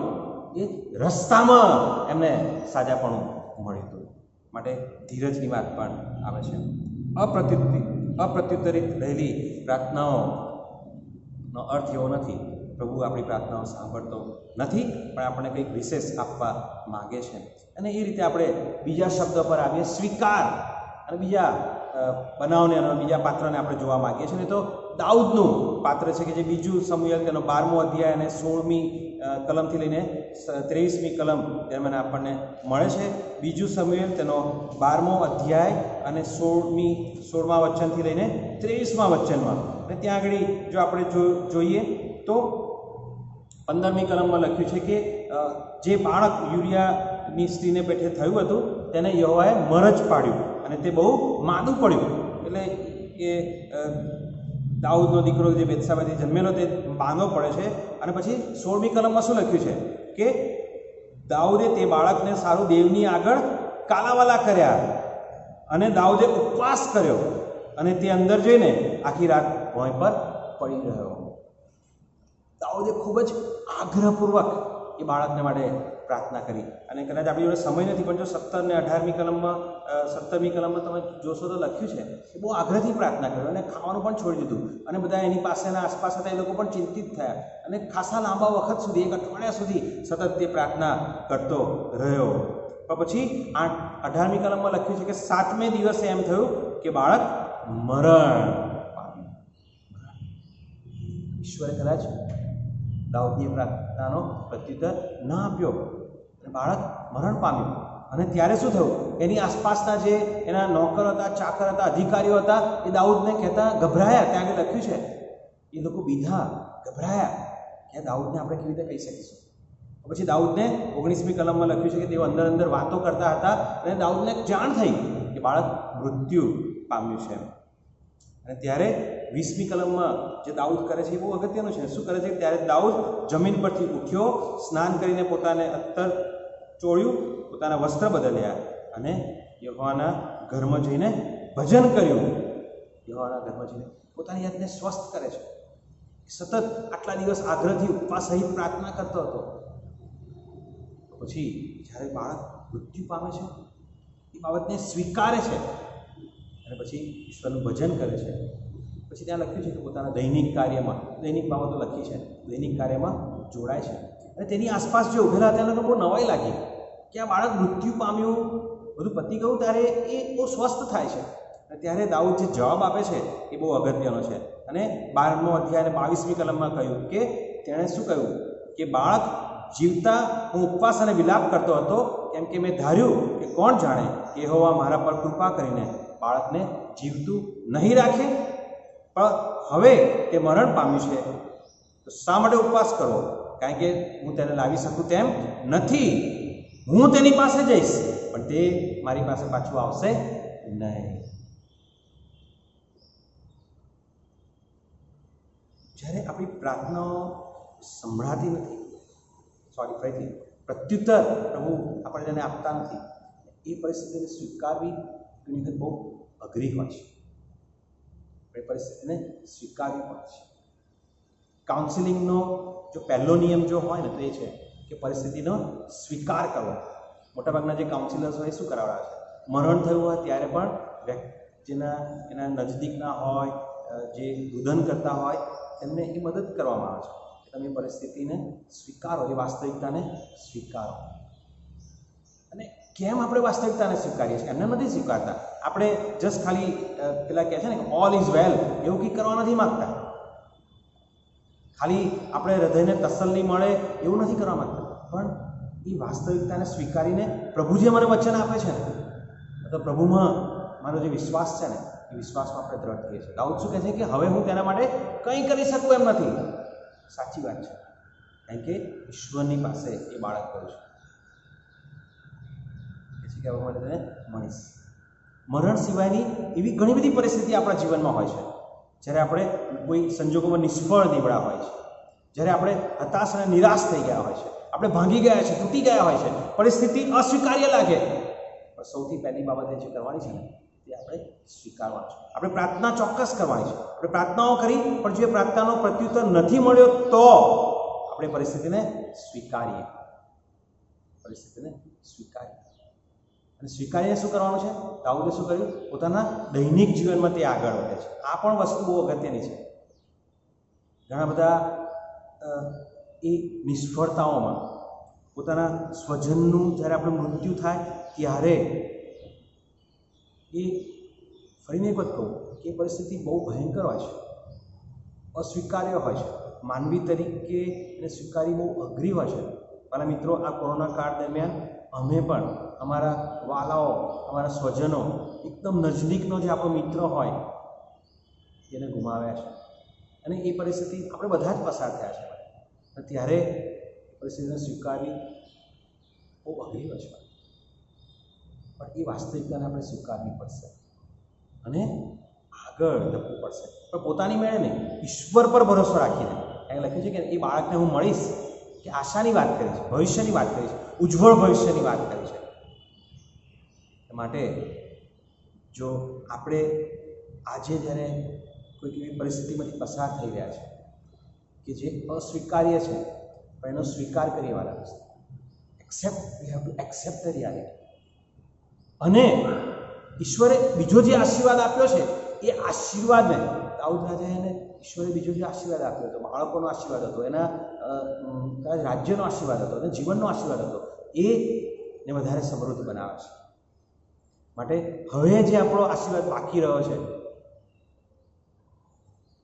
એ રસ્તામાં એમને સાજાપણું મળ્યું હતું. માટે ધીરજની વાત પણ આવે છે. અપ્રત્યુત્તરિત રહેલી પ્રાર્થનાઓનો અર્થ એવો નથી પ્રભુ આપણી પ્રાર્થનાઓ સાંભળતો નથી, પણ આપણને કંઈક વિશેષ આપવા માગે છે. અને એ રીતે આપણે બીજા શબ્દ પર આવીએ, સ્વીકાર. અને બીજા બનાવને અને બીજા પાત્રને આપણે જોવા માગીએ છીએ. તો દાઉદનું પાત્ર છે કે જે બીજું સમુએલ તેનો 12મો અધ્યાય અને 16મી કલમથી લઈને 23મી કલમ દરમિયાન આપણને મળે છે. બીજું સમુએલ તેનો 12મો અધ્યાય અને 16મા વચનથી લઈને 23મા વચનમાં. અને ત્યાં આગળ જો આપણે જોઈએ તો 15મી કલમમાં લખ્યું છે કે જે બાળક યુરિયાની સ્ત્રીને પેટે થયું હતું તેને યહોવાએ મરજ પાડ્યું અને તે બહુ માદું પડ્યું. એટલે કે દાઉદનો દીકરો જે બેતસાબાથી જન્મેલો તે બાંધો પડે છે. અને પછી 16મી કલમમાં શું લખ્યું છે કે દાઉદે તે બાળકને સારું દેવની આગળ કાલાવાલા કર્યા અને દાઉદે ઉપવાસ કર્યો અને તે અંદર જઈને આખી રાત ભોંય પર પડી રહ્યો. દાઉદે ખૂબ જ આગ્રહપૂર્વક એ બાળકને માટે પ્રાર્થના કરી. અને કદાચ આપણી જોડે સમય નથી, પણ જો 17 અને 18મી કલમમાં 17મી કલમમાં તમે જોશો તો લખ્યું છે કે બહુ આગ્રહથી પ્રાર્થના કર્યો અને ખાવાનું પણ છોડી દીધું. અને બધા એની પાસેના આસપાસ હતા એ લોકો પણ ચિંતિત થયા અને ખાસા લાંબા વખત સુધી, 1 અઠવાડિયા સુધી સતત તે પ્રાર્થના કરતો રહ્યો. પણ પછી 18મી કલમમાં લખ્યું છે કે 7મે દિવસે એમ થયું કે બાળક મરણ પામ્યું. ઈશ્વરે કદાચ દાઉદની પ્રાર્થનાનો પ્રત્યુત્તર ન આપ્યો અને બાળક મરણ પામ્યું. અને ત્યારે શું થયું, એની આસપાસના જે એના નોકર હતા, ચાકર હતા, અધિકારીઓ હતા, એ દાઉદને કહેતા ગભરાયા. ત્યાં આગળ લખ્યું છે એ લોકો બીધા, ગભરાયા કે દાઉદને આપણે કેવી રીતે કહી શકીશું. પછી દાઉદને 19મી કલમમાં લખ્યું છે કે તેઓ અંદર અંદર વાતો કરતા હતા અને દાઉદને જાણ થઈ કે બાળક મૃત્યુ પામ્યું છે. અને ત્યારે 20મી કલમમાં જે દાઉદ કરે છે એ બહુ અગત્યનું છે. શું કરે છે? ત્યારે દાઉદ જમીન પરથી ઉઠ્યો, સ્નાન કરીને પોતાને અત્તર ચોળ્યું, પોતાના વસ્ત્ર બદલ્યા અને યહોવાના ઘરમાં જઈને ભજન કર્યું. યહોવાના ઘરમાં જઈને પોતાની જાતને સ્વસ્થ કરે છે. સતત આટલા દિવસ આગ્રહથી ઉપવાસ સહિત પ્રાર્થના કરતો હતો. પછી જ્યારે બાળક મૃત્યુ પામે છે એ બાબતને સ્વીકારે છે અને પછી ઈશ્વરનું ભજન કરે છે. પછી ત્યાં લખ્યું છે કે પોતાના દૈનિક કાર્યમાં, દૈનિક બાબતો લખી છે, દૈનિક કાર્યમાં જોડાય છે. અને તેની આસપાસ જે ઉભેલા હતા એને તો બહુ નવાઈ લાગી કે આ બાળક મૃત્યુ પામ્યું, બધું પતી ગયું, ત્યારે એ બહુ સ્વસ્થ થાય છે. અને ત્યારે દાઉદ જે જવાબ આપે છે એ બહુ અગત્યનો છે. અને 12મો અધ્યાય અને 22મી કલમમાં કહ્યું કે તેણે શું કહ્યું કે બાળક જીવતા હું ઉપવાસ અને વિલાપ કરતો હતો, કેમ કે મેં ધાર્યું કે કોણ જાણે કે યહોવા મારા પર કૃપા કરીને બાળકને જીવતું નહીં રાખે, પણ હવે તે મરણ પામ્યું છે તો શા માટે ઉપવાસ કરવો? કારણ કે હું તેને લાવી શકું તેમ નથી. હું તેની પાસે જઈશ પણ તે મારી પાસે પાછું આવશે નહીં. જ્યારે આપણી પ્રાર્થનાઓ સંભળાતી નથી, પ્રત્યુત્તર પ્રભુ આપણે તેને આપતા નથી, એ પરિસ્થિતિને સ્વીકારવી ઘણી વખત બહુ અઘરી હોય છે. એ પરિસ્થિતિને સ્વીકારવી પડે છે. કાઉન્સિલિંગનો જો પહેલો નિયમ જો હોય ને તો એ છે કે પરિસ્થિતિનો સ્વીકાર કરવો. મોટાભાગના જે કાઉન્સિલર્સ હોય શું કરાવડા છે, મરણ થયું હોય ત્યારે પણ જેના એના નજદીકના હોય, જે રુદન કરતા હોય તેમને એ મદદ કરવામાં આવે છે. તમે પરિસ્થિતિને સ્વીકારો, એ વાસ્તવિકતાને સ્વીકારો. અને કેમ આપણે વાસ્તવિકતાને સ્વીકારીએ છીએ? એમને નથી સ્વીકારતા. આપણે જસ્ટ ખાલી પેલા કહે છે ને કે ઓલ ઇઝ વેલ, એવું કંઈ કરવા નથી માગતા. ખાલી આપણે હૃદયને તસલ્લી મળે એવું નથી કરવા માગતા, પણ એ વાસ્તવિકતાને સ્વીકારીને પ્રભુ જે મને વચન આપે છે ને, તો પ્રભુમાં મારો જે વિશ્વાસ છે ને, એ એ વિશ્વાસમાં આપણે દ્રઢ થઈએ છીએ. દાઉદ શું કહે છે કે હવે હું તેના માટે કંઈ કરી શકું એમ નથી. સાચી વાત છે, કારણ કે ઈશ્વરની પાસે એ બાળક કર્યું છે કે હવે મને તેને મળીશ. મરણ સિવાયની એવી ઘણી બધી પરિસ્થિતિ આપણા જીવનમાં હોય છે, જ્યારે આપણે કોઈ સંજોગોમાં નિષ્ફળ નીવડ્યા હોય છે, જ્યારે આપણે હતાશ અને નિરાશ થઈ ગયા હોય છે, આપણે ભાંગી ગયા છે, તૂટી ગયા હોય છે, પરિસ્થિતિ અસ્વીકાર્ય લાગે, પણ સૌથી પહેલી બાબત એ જે કરવાની છે ને તે આપણે સ્વીકારવાનું છે. આપણે પ્રાર્થના ચોક્કસ કરવાની છે. આપણે પ્રાર્થનાઓ કરી, પણ જો એ પ્રાર્થનાનો પ્રત્યુત્તર નથી મળ્યો તો આપણે પરિસ્થિતિને સ્વીકારીએ. પરિસ્થિતિને સ્વીકારીએ અને સ્વીકારીને શું કરવાનું છે? દાઉદે શું કર્યું? પોતાના દૈનિક જીવનમાં તે આગળ વધે છે. આ પણ વસ્તુ બહુ અગત્યની છે. ઘણા બધા એ નિષ્ફળતાઓમાં પોતાના સ્વજનનું જ્યારે આપણે મૃત્યુ થાય ત્યારે એ ફરીને એક વખત કહું કે એ પરિસ્થિતિ બહુ ભયંકર હોય છે, અસ્વીકાર્ય હોય છે. માનવી તરીકે એને સ્વીકારી બહુ અઘરી હોય છે. મારા મિત્રો, આ કોરોના કાળ દરમિયાન અમે પણ અમારા વાલાઓ, અમારા સ્વજનો, એકદમ નજદીકનો જે આપણો મિત્ર હોય એને ગુમાવ્યા છે. અને એ પરિસ્થિતિ આપણે બધા જ પસાર થયા છે. અને ત્યારે પરિસ્થિતિને સ્વીકારવી બહુ અઘરી હોય છે, પણ એ વાસ્તવિકતાને આપણે સ્વીકારવી પડશે અને આગળ ધપવું પડશે. પણ પોતાની મેળે નહીં, ઈશ્વર પર ભરોસો રાખીને. અહીં લખ્યું છે કે એ બાળકને હું મળીશ, કે આશાની વાત કરી છે, ભવિષ્યની વાત કરી છે, ઉજ્જવળ ભવિષ્યની વાત કરી છે. માટે જો આપણે આજે જ્યારે કોઈક એવી પરિસ્થિતિમાંથી પસાર થઈ રહ્યા છે કે જે અસ્વીકાર્ય છે, પણ એનો સ્વીકાર કરીએ વાળા છે. Accept, we have to accept the reality. અને ઈશ્વરે બીજો જે આશીર્વાદ આપ્યો છે એ આશીર્વાદને, દાઉદ રાજાને ઈશ્વરે બીજો જે આશીર્વાદ આપ્યો હતો, બાળકોનો આશીર્વાદ હતો, એના રાજ્યનો આશીર્વાદ હતો, એના જીવનનો આશીર્વાદ હતો, એને વધારે સમૃદ્ધ બનાવે છે. માટે હવે જે આપણો આશીર્વાદ બાકી રહ્યો છે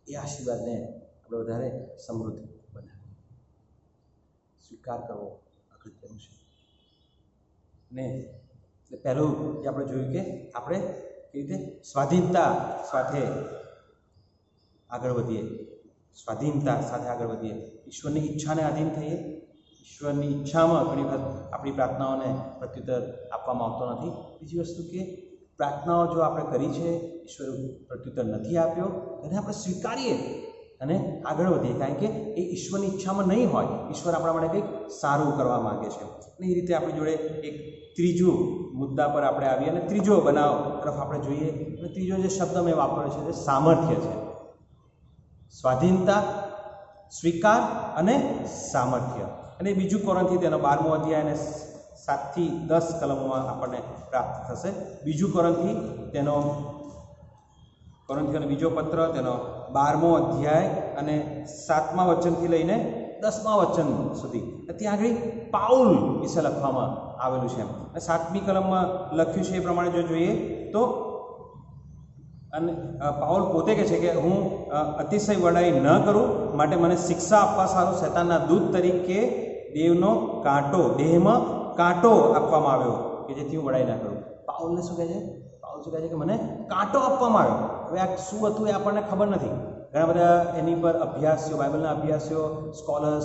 એ આશીર્વાદને આપણે વધારે સમૃદ્ધ બનાવીએ. સ્વીકાર કરવો અગત્યનું છે. ને પહેલું જે આપણે જોયું કે આપણે કેવી રીતે સ્વાધીનતા સાથે આગળ વધીએ, સ્વાધીનતા સાથે આગળ વધીએ, ઈશ્વરની ઈચ્છાને આધીન થઈએ. ઈશ્વરની ઈચ્છામાં ઘણી વખત આપણી પ્રાર્થનાઓને પ્રત્યુત્તર આપવામાં આવતો નથી. બીજી વસ્તુ કે પ્રાર્થનાઓ જો આપણે કરી છે, ઈશ્વર પ્રત્યુત્તર નથી આપ્યો, એને આપણે સ્વીકારીએ અને આગળ વધીએ, કારણ કે એ ઈશ્વરની ઈચ્છામાં નહીં હોય. ઈશ્વર આપણા માટે કંઈક સારું કરવા માગે છે. અને એ રીતે આપણી જોડે એક ત્રીજું મુદ્દા પર આપણે આવીએ અને ત્રીજો બનાવ તરફ આપણે જોઈએ. અને ત્રીજો જે શબ્દ મેં વાપર્યો છે તે સામર્થ્ય છે. સ્વાધીનતા, સ્વીકાર અને સામર્થ્ય. અને બીજું કોરિન્થી તેનો 12મો અધ્યાય અને 7 થી 10 કલમોમાં આપણને પ્રાપ્ત થશે. બીજું કોરિન્થી તેનો કોરિન્થીઓનો બીજો પત્ર તેનો 12મો અધ્યાય અને 7મા વચનથી લઈને 10મા વચન સુધી. ત્યાં આગળ પાઉલ વિશે લખવામાં આવેલું છે. અને 7મી કલમમાં લખ્યું છે એ પ્રમાણે જો જોઈએ તો, અને પાઉલ પોતે કહે છે કે હું અતિશય વડાઈ ન કરું, માટે મને શિક્ષા આપવા સારું શૈતાનના દૂત તરીકે દેહમાં કાંટો આપવામાં આવ્યો કે જેથી હું વડાઈ ના કરું. પાઉલને શું કહે છે? પાઉલ શું કહે છે કે મને કાંટો આપવામાં આવ્યો. હવે આ શું હતું એ આપણને ખબર નથી. ઘણા બધા એની પર અભ્યાસીઓ, બાઇબલના અભ્યાસીઓ, સ્કોલર્સ,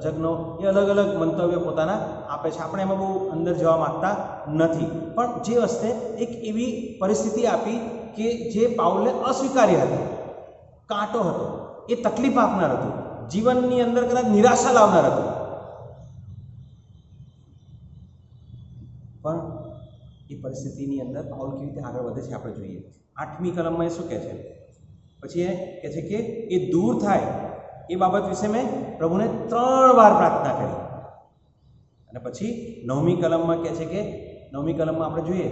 તજજ્ઞો એ અલગ અલગ મંતવ્યો પોતાના આપે છે. આપણે એમાં બહુ અંદર જવા માગતા નથી. પણ જે વસ્તે એક એવી પરિસ્થિતિ આપી કે જે પાઉલને અસ્વીકાર્ય હતી, કાંટો હતો, એ તકલીફ આપનાર હતું, જીવનની અંદર કદાચ નિરાશા લાવનાર હતું. પણ એ પરિસ્થિતિની અંદર પાઉલ કેવી રીતે આગળ વધે છે આપણે જોઈએ. 8મી કલમમાં એ શું કહે છે? પછી એ કહે છે કે એ દૂર થાય એ બાબત વિશે મેં પ્રભુને 3 વાર પ્રાર્થના કરી. અને પછી 9મી કલમમાં કહે છે કે 9મી કલમમાં આપણે જોઈએ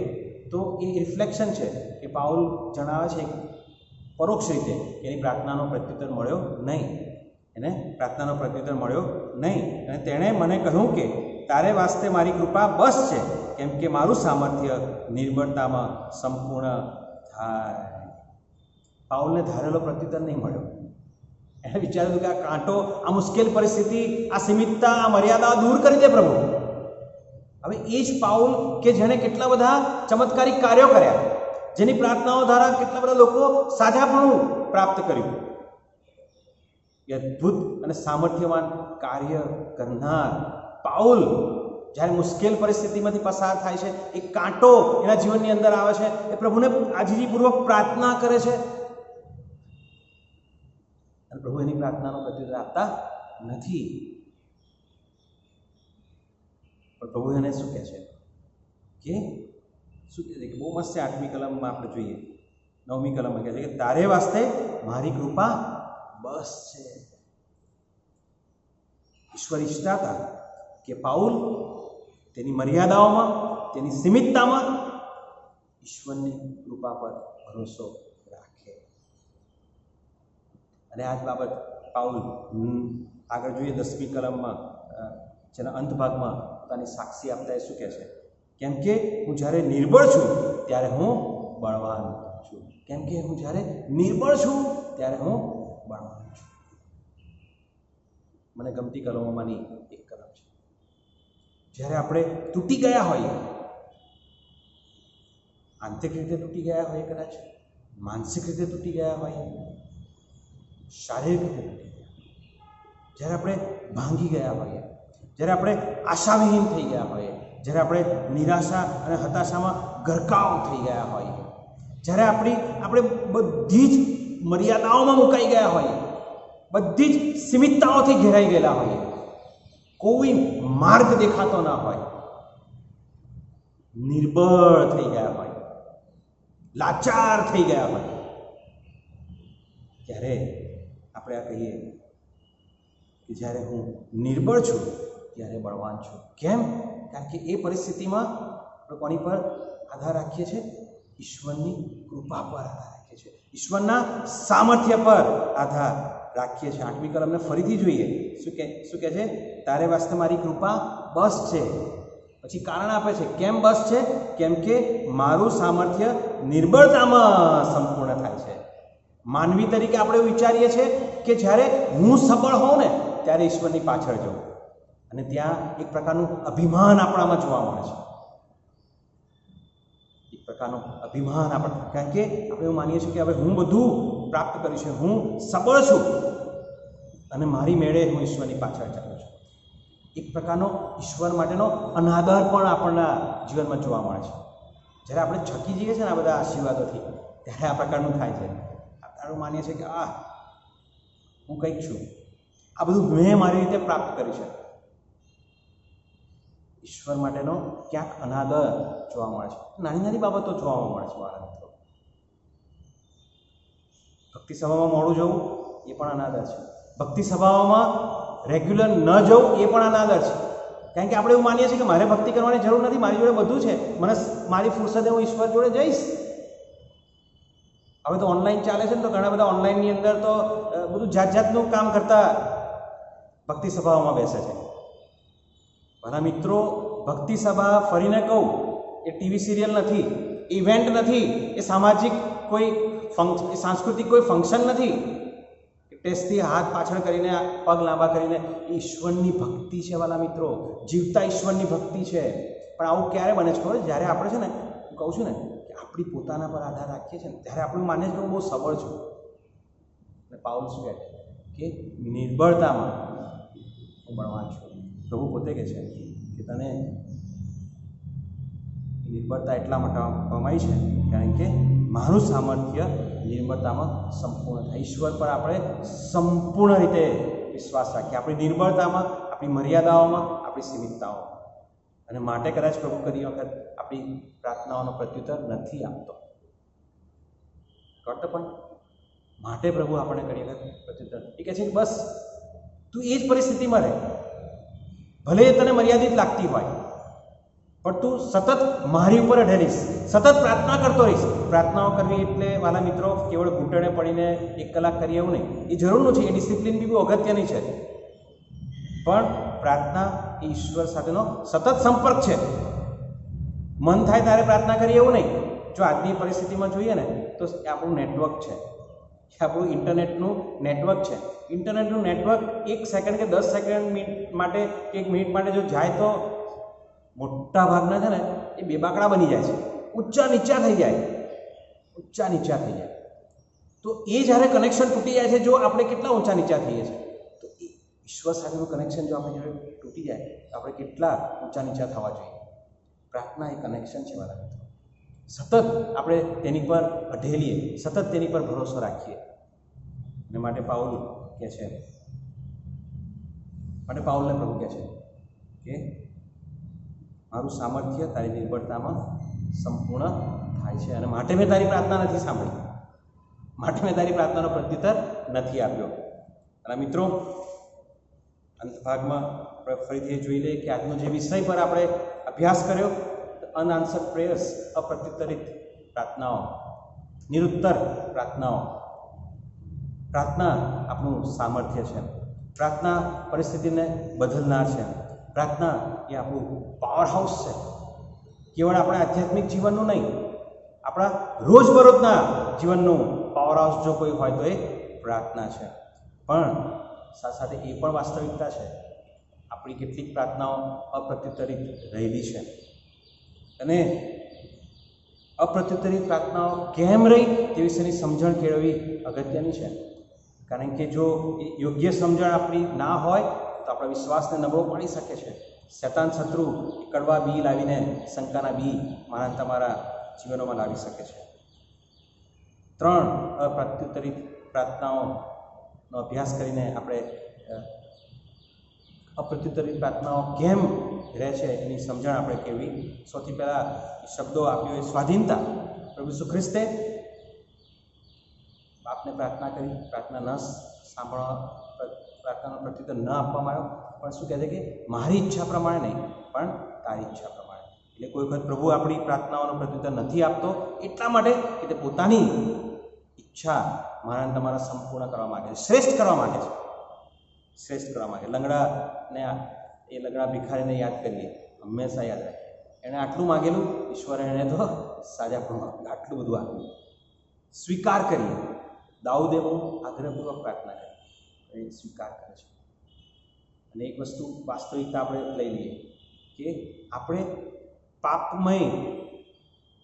તો એ રિફ્લેક્શન છે કે પાઉલ જણાવે છે પરોક્ષ રીતે કે એની પ્રાર્થનાનો પ્રત્યુત્તર મળ્યો નહીં, એને પ્રાર્થનાનો પ્રત્યુત્તર મળ્યો નહીં. અને તેણે મને કહ્યું કે તારે વાસ્તે મારી કૃપા બસ છે, કેમ કે મારું સામર્થ્ય નિર્બળતામાં સંપૂર્ણ થાય. પાઉલને ધારેલો પ્રત્યુત્તર નહીં મળ્યો. એને વિચાર્યું કે આ કાંટો, આ મુશ્કેલ પરિસ્થિતિ, આ સીમિતતા, આ મર્યાદા દૂર કરી દે પ્રભુ. હવે એ જ પાઉલ કે જેણે કેટલા બધા ચમત્કારિક કાર્યો કર્યા, જેની પ્રાર્થનાઓ દ્વારા કેટલા બધા લોકો સાજાપણું પ્રાપ્ત કર્યું. એ અદ્ભુત અને સામર્થ્યવાન કાર્ય કરનાર પાઉલ જ્યારે મુશ્કેલ પરિસ્થિતિમાંથી પસાર થાય છે, એક કાંટો એના જીવનની અંદર આવે છે, એ પ્રભુને આજીજીપૂર્વક પ્રાર્થના કરે છે અને પ્રભુ એની પ્રાર્થનાનો પ્રત્યુત્તર આપતા નથી. પણ પ્રભુ એને શું કહે છે કે શું કહે છે કે બહુ મસ્ત છે. 8મી કલમમાં આપણે જોઈએ, 9મી કલમમાં કહે છે કે તારે વાસ્તે મારી કૃપા બસ છે. ઈશ્વર ઈચ્છતા હતા કે પાઉલ તેની મર્યાદાઓમાં, તેની સીમિતતામાં ઈશ્વરની કૃપા પર ભરોસો રાખે. અને આ જ બાબત પાઉલ આગળ જોઈએ 10મી કલમમાં, જેના અંત ભાગમાં પોતાની સાક્ષી આપતા એ શું કહે છે? કેમ કે હું જ્યારે નિર્બળ છું ત્યારે હું બળવાન છું. કેમ કે હું જ્યારે નિર્બળ છું ત્યારે હું બળવાન છું. મને ગમતી કલમોમાંની એક કલમ છે. જ્યારે આપણે તૂટી ગયા હોઈએ, આંતરિક રીતે તૂટી ગયા હોઈએ, કદાચ માનસિક રીતે તૂટી ગયા હોઈએ, શારીરિક રીતે તૂટી ગયા, જ્યારે આપણે ભાંગી ગયા હોઈએ, જ્યારે આપણે આશાવિહીન થઈ ગયા હોઈએ, જ્યારે આપણે નિરાશા અને હતાશામાં ગરકાવ થઈ ગયા હોઈએ, જ્યારે આપણે બધી જ મર્યાદાઓમાં મુકાઈ ગયા હોઈએ, બધી જ સીમિતતાઓથી ઘેરાઈ ગયેલા હોઈએ, કોઈ માર્ગ દેખાતો ના હોય, નિર્બળ થઈ ગયા હોય, લાચાર થઈ ગયા હોય, ત્યારે આપણે આ કહીએ કે જ્યારે હું નિર્બળ છું ત્યારે બળવાન છું. કેમ? કારણ કે એ પરિસ્થિતિમાં આપણે કોની પર આધાર રાખીએ છીએ? ઈશ્વરની કૃપા પર આધાર રાખીએ છીએ, ઈશ્વરના સામર્થ્ય પર આધાર રાખીએ છીએ. 8મી કલમને ફરીથી જોઈએ. શું કહે છે? તારે વાસ્તે મારી કૃપા બસ છે. પછી કારણ આપે છે. કેમ બસ છે? કેમ કે મારું સામર્થ્ય નિર્બળતામાં સંપૂર્ણ થાય છે. માનવી તરીકે આપણે એવું વિચારીએ છીએ કે જ્યારે હું સબળ હોઉં ને ત્યારે ઈશ્વરની પાછળ જવું, અને ત્યાં એક પ્રકારનું અભિમાન આપણામાં જોવા મળે છે. એક પ્રકારનું અભિમાન કારણ કે આપણે એવું માનીએ છીએ કે હવે હું બધું પ્રાપ્ત કર્યું છે, હું સબળ છું અને મારી મેળે હું ઈશ્વરની પાછળ ચાલું છું. એક પ્રકારનો ઈશ્વર માટેનો અનાદર પણ આપણના જીવનમાં જોવા મળે છે. જ્યારે આપણે છકી જઈએ છીએ ને આ બધા આશીર્વાદોથી, ત્યારે આ પ્રકારનું થાય છે. આપણે માનીએ છીએ કે હું કંઈક છું, આ બધું મેં મારી રીતે પ્રાપ્ત કર્યું છે. ઈશ્વર માટેનો ક્યાંક અનાદર જોવા મળે છે. નાની નાની બાબતો જોવા મળે છે. મારા મિત્રો, ભક્તિ સભામાં મોડું જવું એ પણ અનાદર છે. ભક્તિ સભાઓમાં રેગ્યુલર ન જવું એ પણ અનાદર છે. કારણ કે આપણે એવું માનીએ છીએ કે મારે ભક્તિ કરવાની જરૂર નથી, મારી જોડે બધું છે, મને મારી ફુરસદે હું ઈશ્વર જોડે જઈશ. હવે તો ઓનલાઈન ચાલે છે ને, તો ઘણા બધા ઓનલાઈનની અંદર તો બધું જાત જાતનું કામ કરતા ભક્તિ સભાઓમાં બેસે છે. મારા મિત્રો, ભક્તિ સભા ફરીને કહું એ ટીવી સિરિયલ નથી, ઇવેન્ટ નથી, એ સામાજિક કોઈ સાંસ્કૃતિક કોઈ ફંક્શન નથી. ટેસ્ટથી હાથ પાછળ કરીને, પગ લાંબા કરીને, એ ઈશ્વરની ભક્તિ છે વાલા મિત્રો, જીવતા ઈશ્વરની ભક્તિ છે. પણ આવું ક્યારે બને છે ખબર? જ્યારે આપણે છે ને, હું કહું છું ને કે આપણી પોતાના પર આધાર રાખીએ છીએ ને, ત્યારે આપણે માનીએ છીએ કે હું બહુ સબળ છું. અને પાઉલ શું કહે છે કે નિર્બળતામાં હું બળવાન છું. પ્રભુ પોતે કહે છે કે તને નિર્બળતા એટલા માટે કમાઈ છે કારણ કે મારું સામર્થ્ય નિર્બળતામાં સંપૂર્ણ થાય. ઈશ્વર પર આપણે સંપૂર્ણ રીતે વિશ્વાસ રાખીએ, આપણી નિર્બળતામાં, આપણી મર્યાદાઓમાં, આપણી સીમિતતાઓમાં. અને માટે કદાચ પ્રભુ ઘણી વખત આપણી પ્રાર્થનાઓનો પ્રત્યુત્તર નથી આપતો, કરતો પણ માટે પ્રભુ આપણને ઘણી વખત પ્રત્યુત્તર એ કહે છે કે બસ તું એ જ પરિસ્થિતિમાં રહે, ભલે એ તને મર્યાદિત લાગતી હોય, પણ તું સતત મારી ઉપર અઢેલીશ, સતત પ્રાર્થના કરતો રહીશ. પ્રાર્થનાઓ કરવી એટલે વાલા મિત્રો કેવળ ઘૂંટણે પડીને 1 કલાક કરીએ એવું નહીં, એ જરૂરનું છે, એ ડિસિપ્લિન બી બહુ અગત્યની છે. પણ પ્રાર્થના એ ઈશ્વર સાથેનો સતત સંપર્ક છે. મન થાય ત્યારે પ્રાર્થના કરીએ એવું નહીં. જો આજની પરિસ્થિતિમાં જોઈએ ને તો એ આપણું નેટવર્ક છે, એ આપણું ઇન્ટરનેટનું નેટવર્ક છે. ઇન્ટરનેટનું નેટવર્ક 1 સેકન્ડ કે 10 સેકન્ડ માટે કે 1 મિનિટ માટે જો જાય તો મોટા ભાગના છે ને એ બેબાકડા બની જાય છે, ઊંચા નીચા થઈ જાય. ઊંચા નીચા થઈ જાય. તો એ જ્યારે કનેક્શન તૂટી જાય છે, જો આપણે કેટલા ઊંચા નીચા થઈએ છીએ, તો એ ઈશ્વર સાથેનું કનેક્શન જો આપણે જ્યારે તૂટી જાય તો આપણે કેટલા ઊંચા નીચા થવા જોઈએ. પ્રાર્થના એ કનેક્શન છે મારા મિત્રો. સતત આપણે તેની પર અઢેલીએ, સતત તેની પર ભરોસો રાખીએ. અને માટે પાઉલને પ્રભુ કહે છે કે મારું સામર્થ્ય તારી નિર્બળતામાં સંપૂર્ણ થાય છે, અને માટે મેં તારી પ્રાર્થના નથી સાંભળી, માટે મેં તારી પ્રાર્થનાનો પ્રત્યુત્તર નથી આપ્યો. અને મિત્રો, અંત ભાગમાં આપણે ફરીથી જોઈ લઈએ કે આજનો જે વિષય પર આપણે અભ્યાસ કર્યો, અનઆન્સર્ડ પ્રેયર્સ, અપ્રત્યુત્તરિત પ્રાર્થનાઓ, નિરુત્તર પ્રાર્થનાઓ. પ્રાર્થના આપણું સામર્થ્ય છે. પ્રાર્થના પરિસ્થિતિને બદલનાર છે. પ્રાર્થના એ આપણું પાવર હાઉસ છે. કેવળ આપણા આધ્યાત્મિક જીવનનું નહીં, આપણા રોજબરોજના જીવનનું પાવર હાઉસ જો કોઈ હોય તો એ પ્રાર્થના છે. પણ સાથે સાથે એ પણ વાસ્તવિકતા છે આપણી કેટલીક પ્રાર્થનાઓ અપ્રત્યુત્તરિત રહેલી છે. અને અપ્રત્યુત્તરિત પ્રાર્થનાઓ કેમ રહી તે વિશેની સમજણ કેળવવી અગત્યની છે. કારણ કે જો એ યોગ્ય સમજણ આપણી ના હોય તો આપણા વિશ્વાસને નબળો પાડી શકે છે. શૈતાન શત્રુ કડવા બી લાવીને શંકાના બી મારા તમારા જીવનોમાં લાવી શકે છે. 3 અપ્રત્યુત્તરિત પ્રાર્થનાઓનો અભ્યાસ કરીને આપણે અપ્રત્યુત્તરિત પ્રાર્થનાઓ કેમ રહે છે એની સમજણ આપણે કેળવી. સૌથી પહેલાં શબ્દો આપ્યો એ સ્વાધીનતા. પ્રભુ ઈસુ ખ્રિસ્તે બાપને પ્રાર્થના કરી, પ્રાર્થના ન સાંભળવા, પ્રાર્થનાનો પ્રત્યુત્તર ન આપવામાં આવ્યો, પણ શું કહે છે કે મારી ઈચ્છા પ્રમાણે નહીં પણ તારી ઈચ્છા પ્રમાણે. એટલે કોઈ વખત પ્રભુ આપણી પ્રાર્થનાઓનો પ્રત્યુત્તર નથી આપતો એટલા માટે કે તે પોતાની ઈચ્છા મારા તમારા સંપૂર્ણ કરવા માગે છે, શ્રેષ્ઠ કરવા માગે છે, શ્રેષ્ઠ કરવા માગે. લંગડા ભિખારીને યાદ કરીએ, હંમેશા યાદ રાખીએ, એણે આટલું માગેલું, ઈશ્વરે એણે તો સાજા પણ આટલું બધું આપ્યું. સ્વીકાર કરીએ. દાઉદે બહુ આગ્રહપૂર્વક પ્રાર્થના કરી, એ સ્વીકાર કરે છે. અને એક વસ્તુ વાસ્તવિકતા આપણે લઈ લઈએ કે આપણે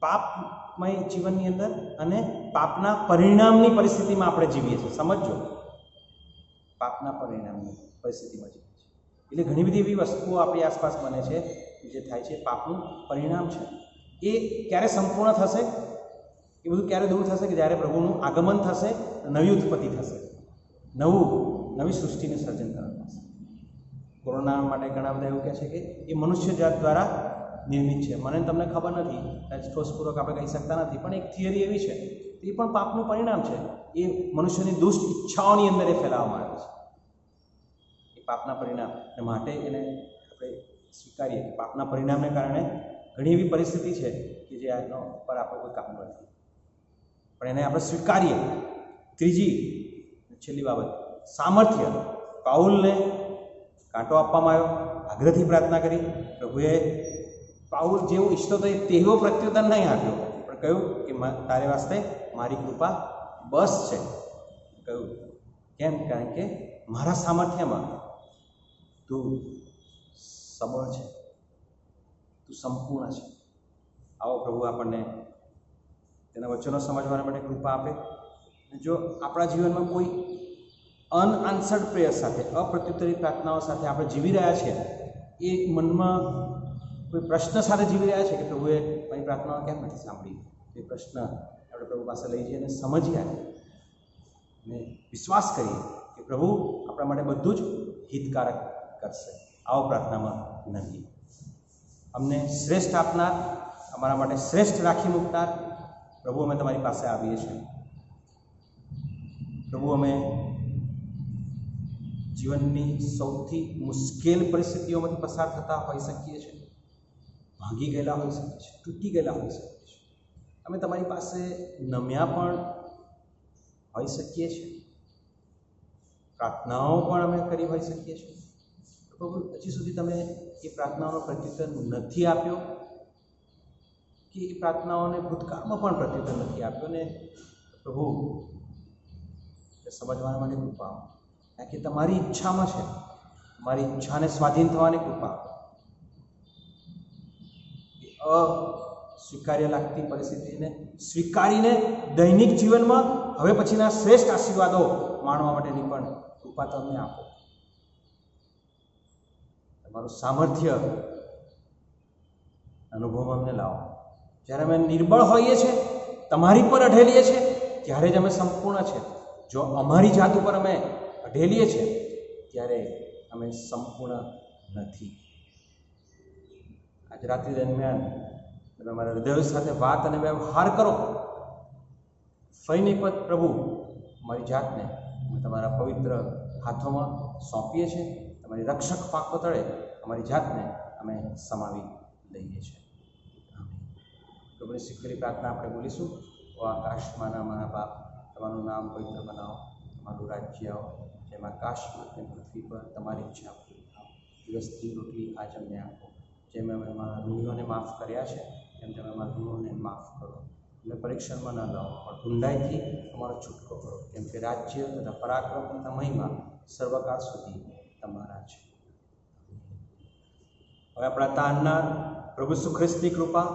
પાપમય જીવનની અંદર અને પાપના પરિણામની પરિસ્થિતિમાં આપણે જીવીએ છીએ. સમજો, પાપના પરિણામની પરિસ્થિતિમાં જીવીએ છીએ એટલે ઘણી બધી એવી વસ્તુઓ આપણી આસપાસ બને છે જે થાય છે, પાપનું પરિણામ છે. એ ક્યારે સંપૂર્ણ થશે, એ બધું ક્યારે દૂર થશે કે જ્યારે પ્રભુનું આગમન થશે, નવી ઉત્પત્તિ થશે, નવી સૃષ્ટિનું સર્જન કરવાનું થશે. કોરોના માટે ઘણા બધા એવું કહે છે કે એ મનુષ્ય જાત દ્વારા નિર્મિત છે. મને તમને ખબર નથી, ઠોસપૂર્વક આપણે કહી શકતા નથી, પણ એક થિયરી એવી છે, એ પણ પાપનું પરિણામ છે. એ મનુષ્યની દુષ્ટ ઈચ્છાઓની અંદર એ ફેલાવવામાં આવે છે, એ પાપના પરિણામ. અને માટે એને આપણે સ્વીકારીએ કે પાપના પરિણામને કારણે ઘણી એવી પરિસ્થિતિ છે કે જે આજનો પર આપણે કોઈ કામ નથી, પણ એને આપણે સ્વીકારીએ. ત્રીજી છેલ્લી બાબત, સામર્થ્ય. પાઉલને કાંટો આપવામાં આવ્યો, આગ્રહથી પ્રાર્થના કરી. પ્રભુએ પાઉલ જેવું ઈચ્છતો તો તેવો પ્રત્યુત્તર નહીં આપ્યો, પણ કહ્યું કે તારે વાસ્તે મારી કૃપા બસ છે. કહ્યું કેમ? કારણ કે મારા સામર્થ્યમાં તું સબળ છે, તું સંપૂર્ણ છે. આવો પ્રભુ આપણને તેના વચનો સમજવા માટે કૃપા આપે. જો આપણા જીવનમાં કોઈ અનઆન્સર્ડ પ્રેયર સાથે, અપ્રત્યુત્તરિત પ્રાર્થનાઓ સાથે આપણે જીવી રહ્યા છીએ, એ મનમાં કોઈ પ્રશ્ન સાથે જીવી રહ્યા છે કે પ્રભુએ મારી પ્રાર્થનાઓ કેમ નથી સાંભળી, એ પ્રશ્ન આપણે પ્રભુ પાસે લઈ જઈએ અને સમજીએ અને વિશ્વાસ કરીએ કે પ્રભુ આપણા માટે બધું જ હિતકારક કરશે. આવો પ્રાર્થનામાં નહીં. અમને શ્રેષ્ઠ આપનાર, અમારા માટે શ્રેષ્ઠ રાખી મૂકનાર પ્રભુ, અમે તમારી પાસે આવીએ છીએ. પ્રભુ, અમે જીવનની સૌથી મુશ્કેલ પરિસ્થિતિઓમાંથી પસાર થતા હોઈ શકીએ છીએ, ભાંગી ગયેલા હોઈ શકીએ છીએ, તૂટી ગયેલા હોઈ શકીએ છીએ, અમે તમારી પાસે નમ્યા પણ હોઈ શકીએ છીએ, પ્રાર્થનાઓ પણ અમે કરી હોઈ શકીએ છીએ. પ્રભુ, હજી સુધી તમે એ પ્રાર્થનાઓનો પ્રત્યુત્તર નથી આપ્યો, કે એ પ્રાર્થનાઓને ભૂતકાળમાં પણ પ્રત્યુત્તર નથી આપ્યો. ને પ્રભુ, સમજવા માટે કૃપા, કારણ કે તમારી ઈચ્છામાં છે, તમારી ઈચ્છાને સ્વાધીન થવાની કૃપા. સ્વીકાર્ય લાગતી પરિસ્થિતિને સ્વીકારીને દૈનિક જીવનમાં હવે પછીના શ્રેષ્ઠ આશીર્વાદો માણવા માટેની પણ કૃપા તમને આપો. તમારું સામર્થ્ય અનુભવ અમને લાવો. જ્યારે અમે નિર્બળ હોઈએ છીએ, તમારી પર અઢેલીએ છીએ, ત્યારે જ અમે સંપૂર્ણ છે. જો અમારી જાત ઉપર અમે અઢેલીએ છીએ ત્યારે અમે સંપૂર્ણ નથી. આજ રાત્રિ દરમિયાન તમે અમારા હૃદય સાથે વાત અને વ્યવહાર કરો. ફરીને એક વખત પ્રભુ અમારી જાતને અમે તમારા પવિત્ર હાથોમાં સોંપીએ છીએ. તમારી રક્ષક પાંખો તળે અમારી જાતને અમે સમાવી લઈએ છીએ. પ્રભુની શીખેલી પ્રાર્થના આપણે બોલીશું. ઓ આકાશમાંના મારા બાપ, તમારું નામ પવિત્ર બનાવો, તમારું રાજ્ય આવો, જેમ આકાશમાં તેમ પૃથ્વી પર તમારી ઈચ્છા પૂરી થાવ. દિવસની રોટલી આજ અમને આપો. જેમ અમે અમારા ઋણીઓને માફ કર્યા છે તેમ તમે અમારા ઋણોને માફ કરો. અમને પરીક્ષણમાં ન લાવો, પણ ઊંડાઈથી અમારો છૂટકો કરો, કેમ કે રાજ્ય તથા પરાક્રમ તથા મહિમા સર્વકાળ સુધી તમારા છે. હવે આપણા તારનાર પ્રભુ ઈસુ ખ્રિસ્તની કૃપા,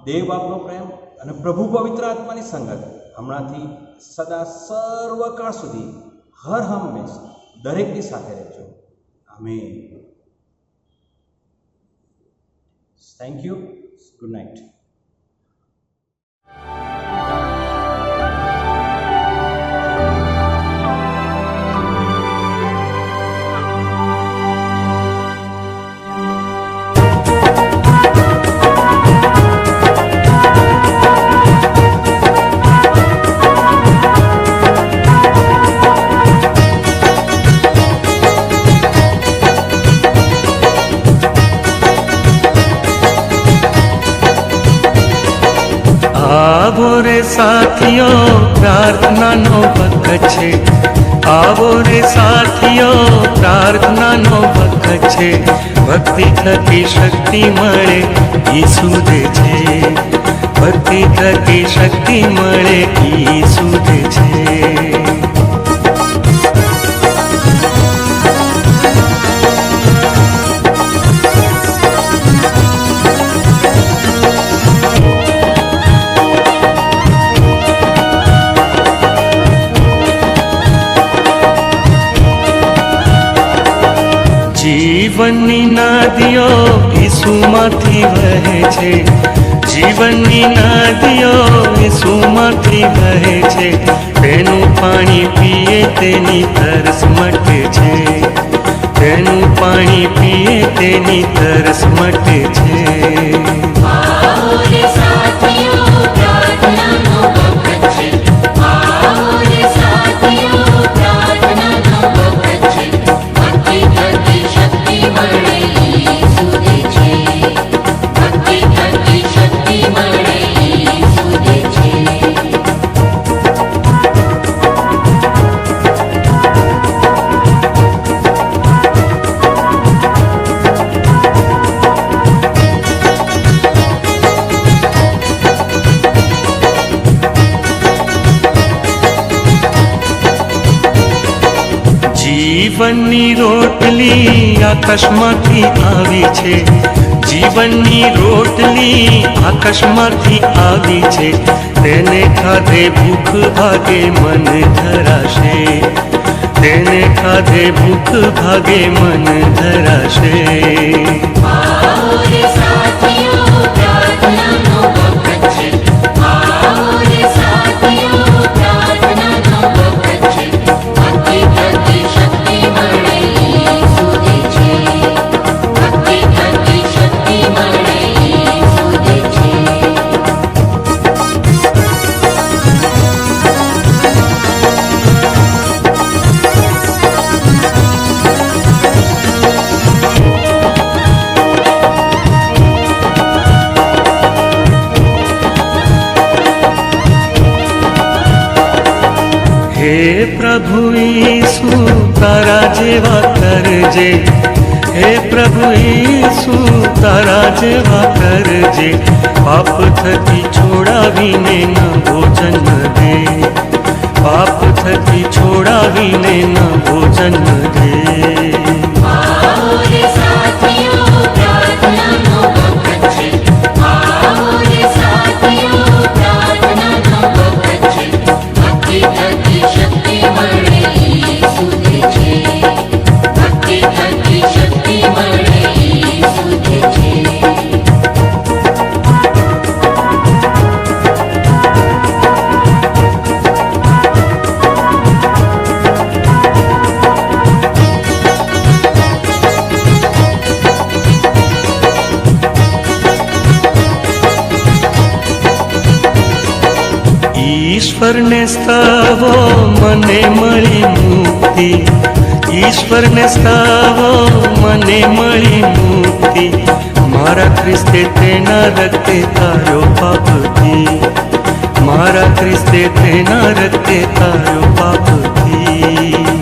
દેવ બાપનો પ્રેમ અને પ્રભુ પવિત્ર આત્માની સંગત હમણાંથી સદા સર્વકાળ સુધી હર હંમેશ દરેકની સાથે રહેજો. Amen. Thank you. Good night. આવો રે સાથીઓ, પ્રાર્થનાનો વખત છે. આવો રે સાથીઓ, પ્રાર્થનાનો વખત છે. ભક્તિ થકી શક્તિ મળે, ઈસુ દે છે. ભક્તિ થકી શક્તિ મળે, ઈસુ દે છે. જીવનની નદીઓ ઈસુમાંથી વહે છે. જીવનની નદીઓ ઈસુમાંથી વહે છે. તેનું પાણી પીએ તેની તરસ મટે છે. તેનું પાણી પીએ તેની તરસ મટે છે. જીવનની રોટલી આકાશમાંથી આવી છે. જીવનની રોટલી આકાશમાંથી આવી છે. તેને ખાધે ભૂખ ભાગે મન ધરાશે. તેને ખાધે ભૂખ ભાગે મન ધરાશે. હે પ્રભુ ઈસુ તારા જેવા કરજે. હે પ્રભુ ઈસુ તારા જેવા કરજે. પાપ થકી છોડાવીને ન ભોજન દે. પાપ થકી છોડાવીને ન ભોજન દે. આવો રે સાથીઓ, પ્રાર્થનાનો વખત છે. આવો રે ઈશ્વરને સ્તવો મને મળી મુક્તિ, ઈશ્વરને સ્તવો મને મળી મુક્તિ, મારા ખ્રિસ્તે તેના રક્તે તારો પાપથી, મારા ખ્રિસ્તે તેના રક્તે તારો પાપથી.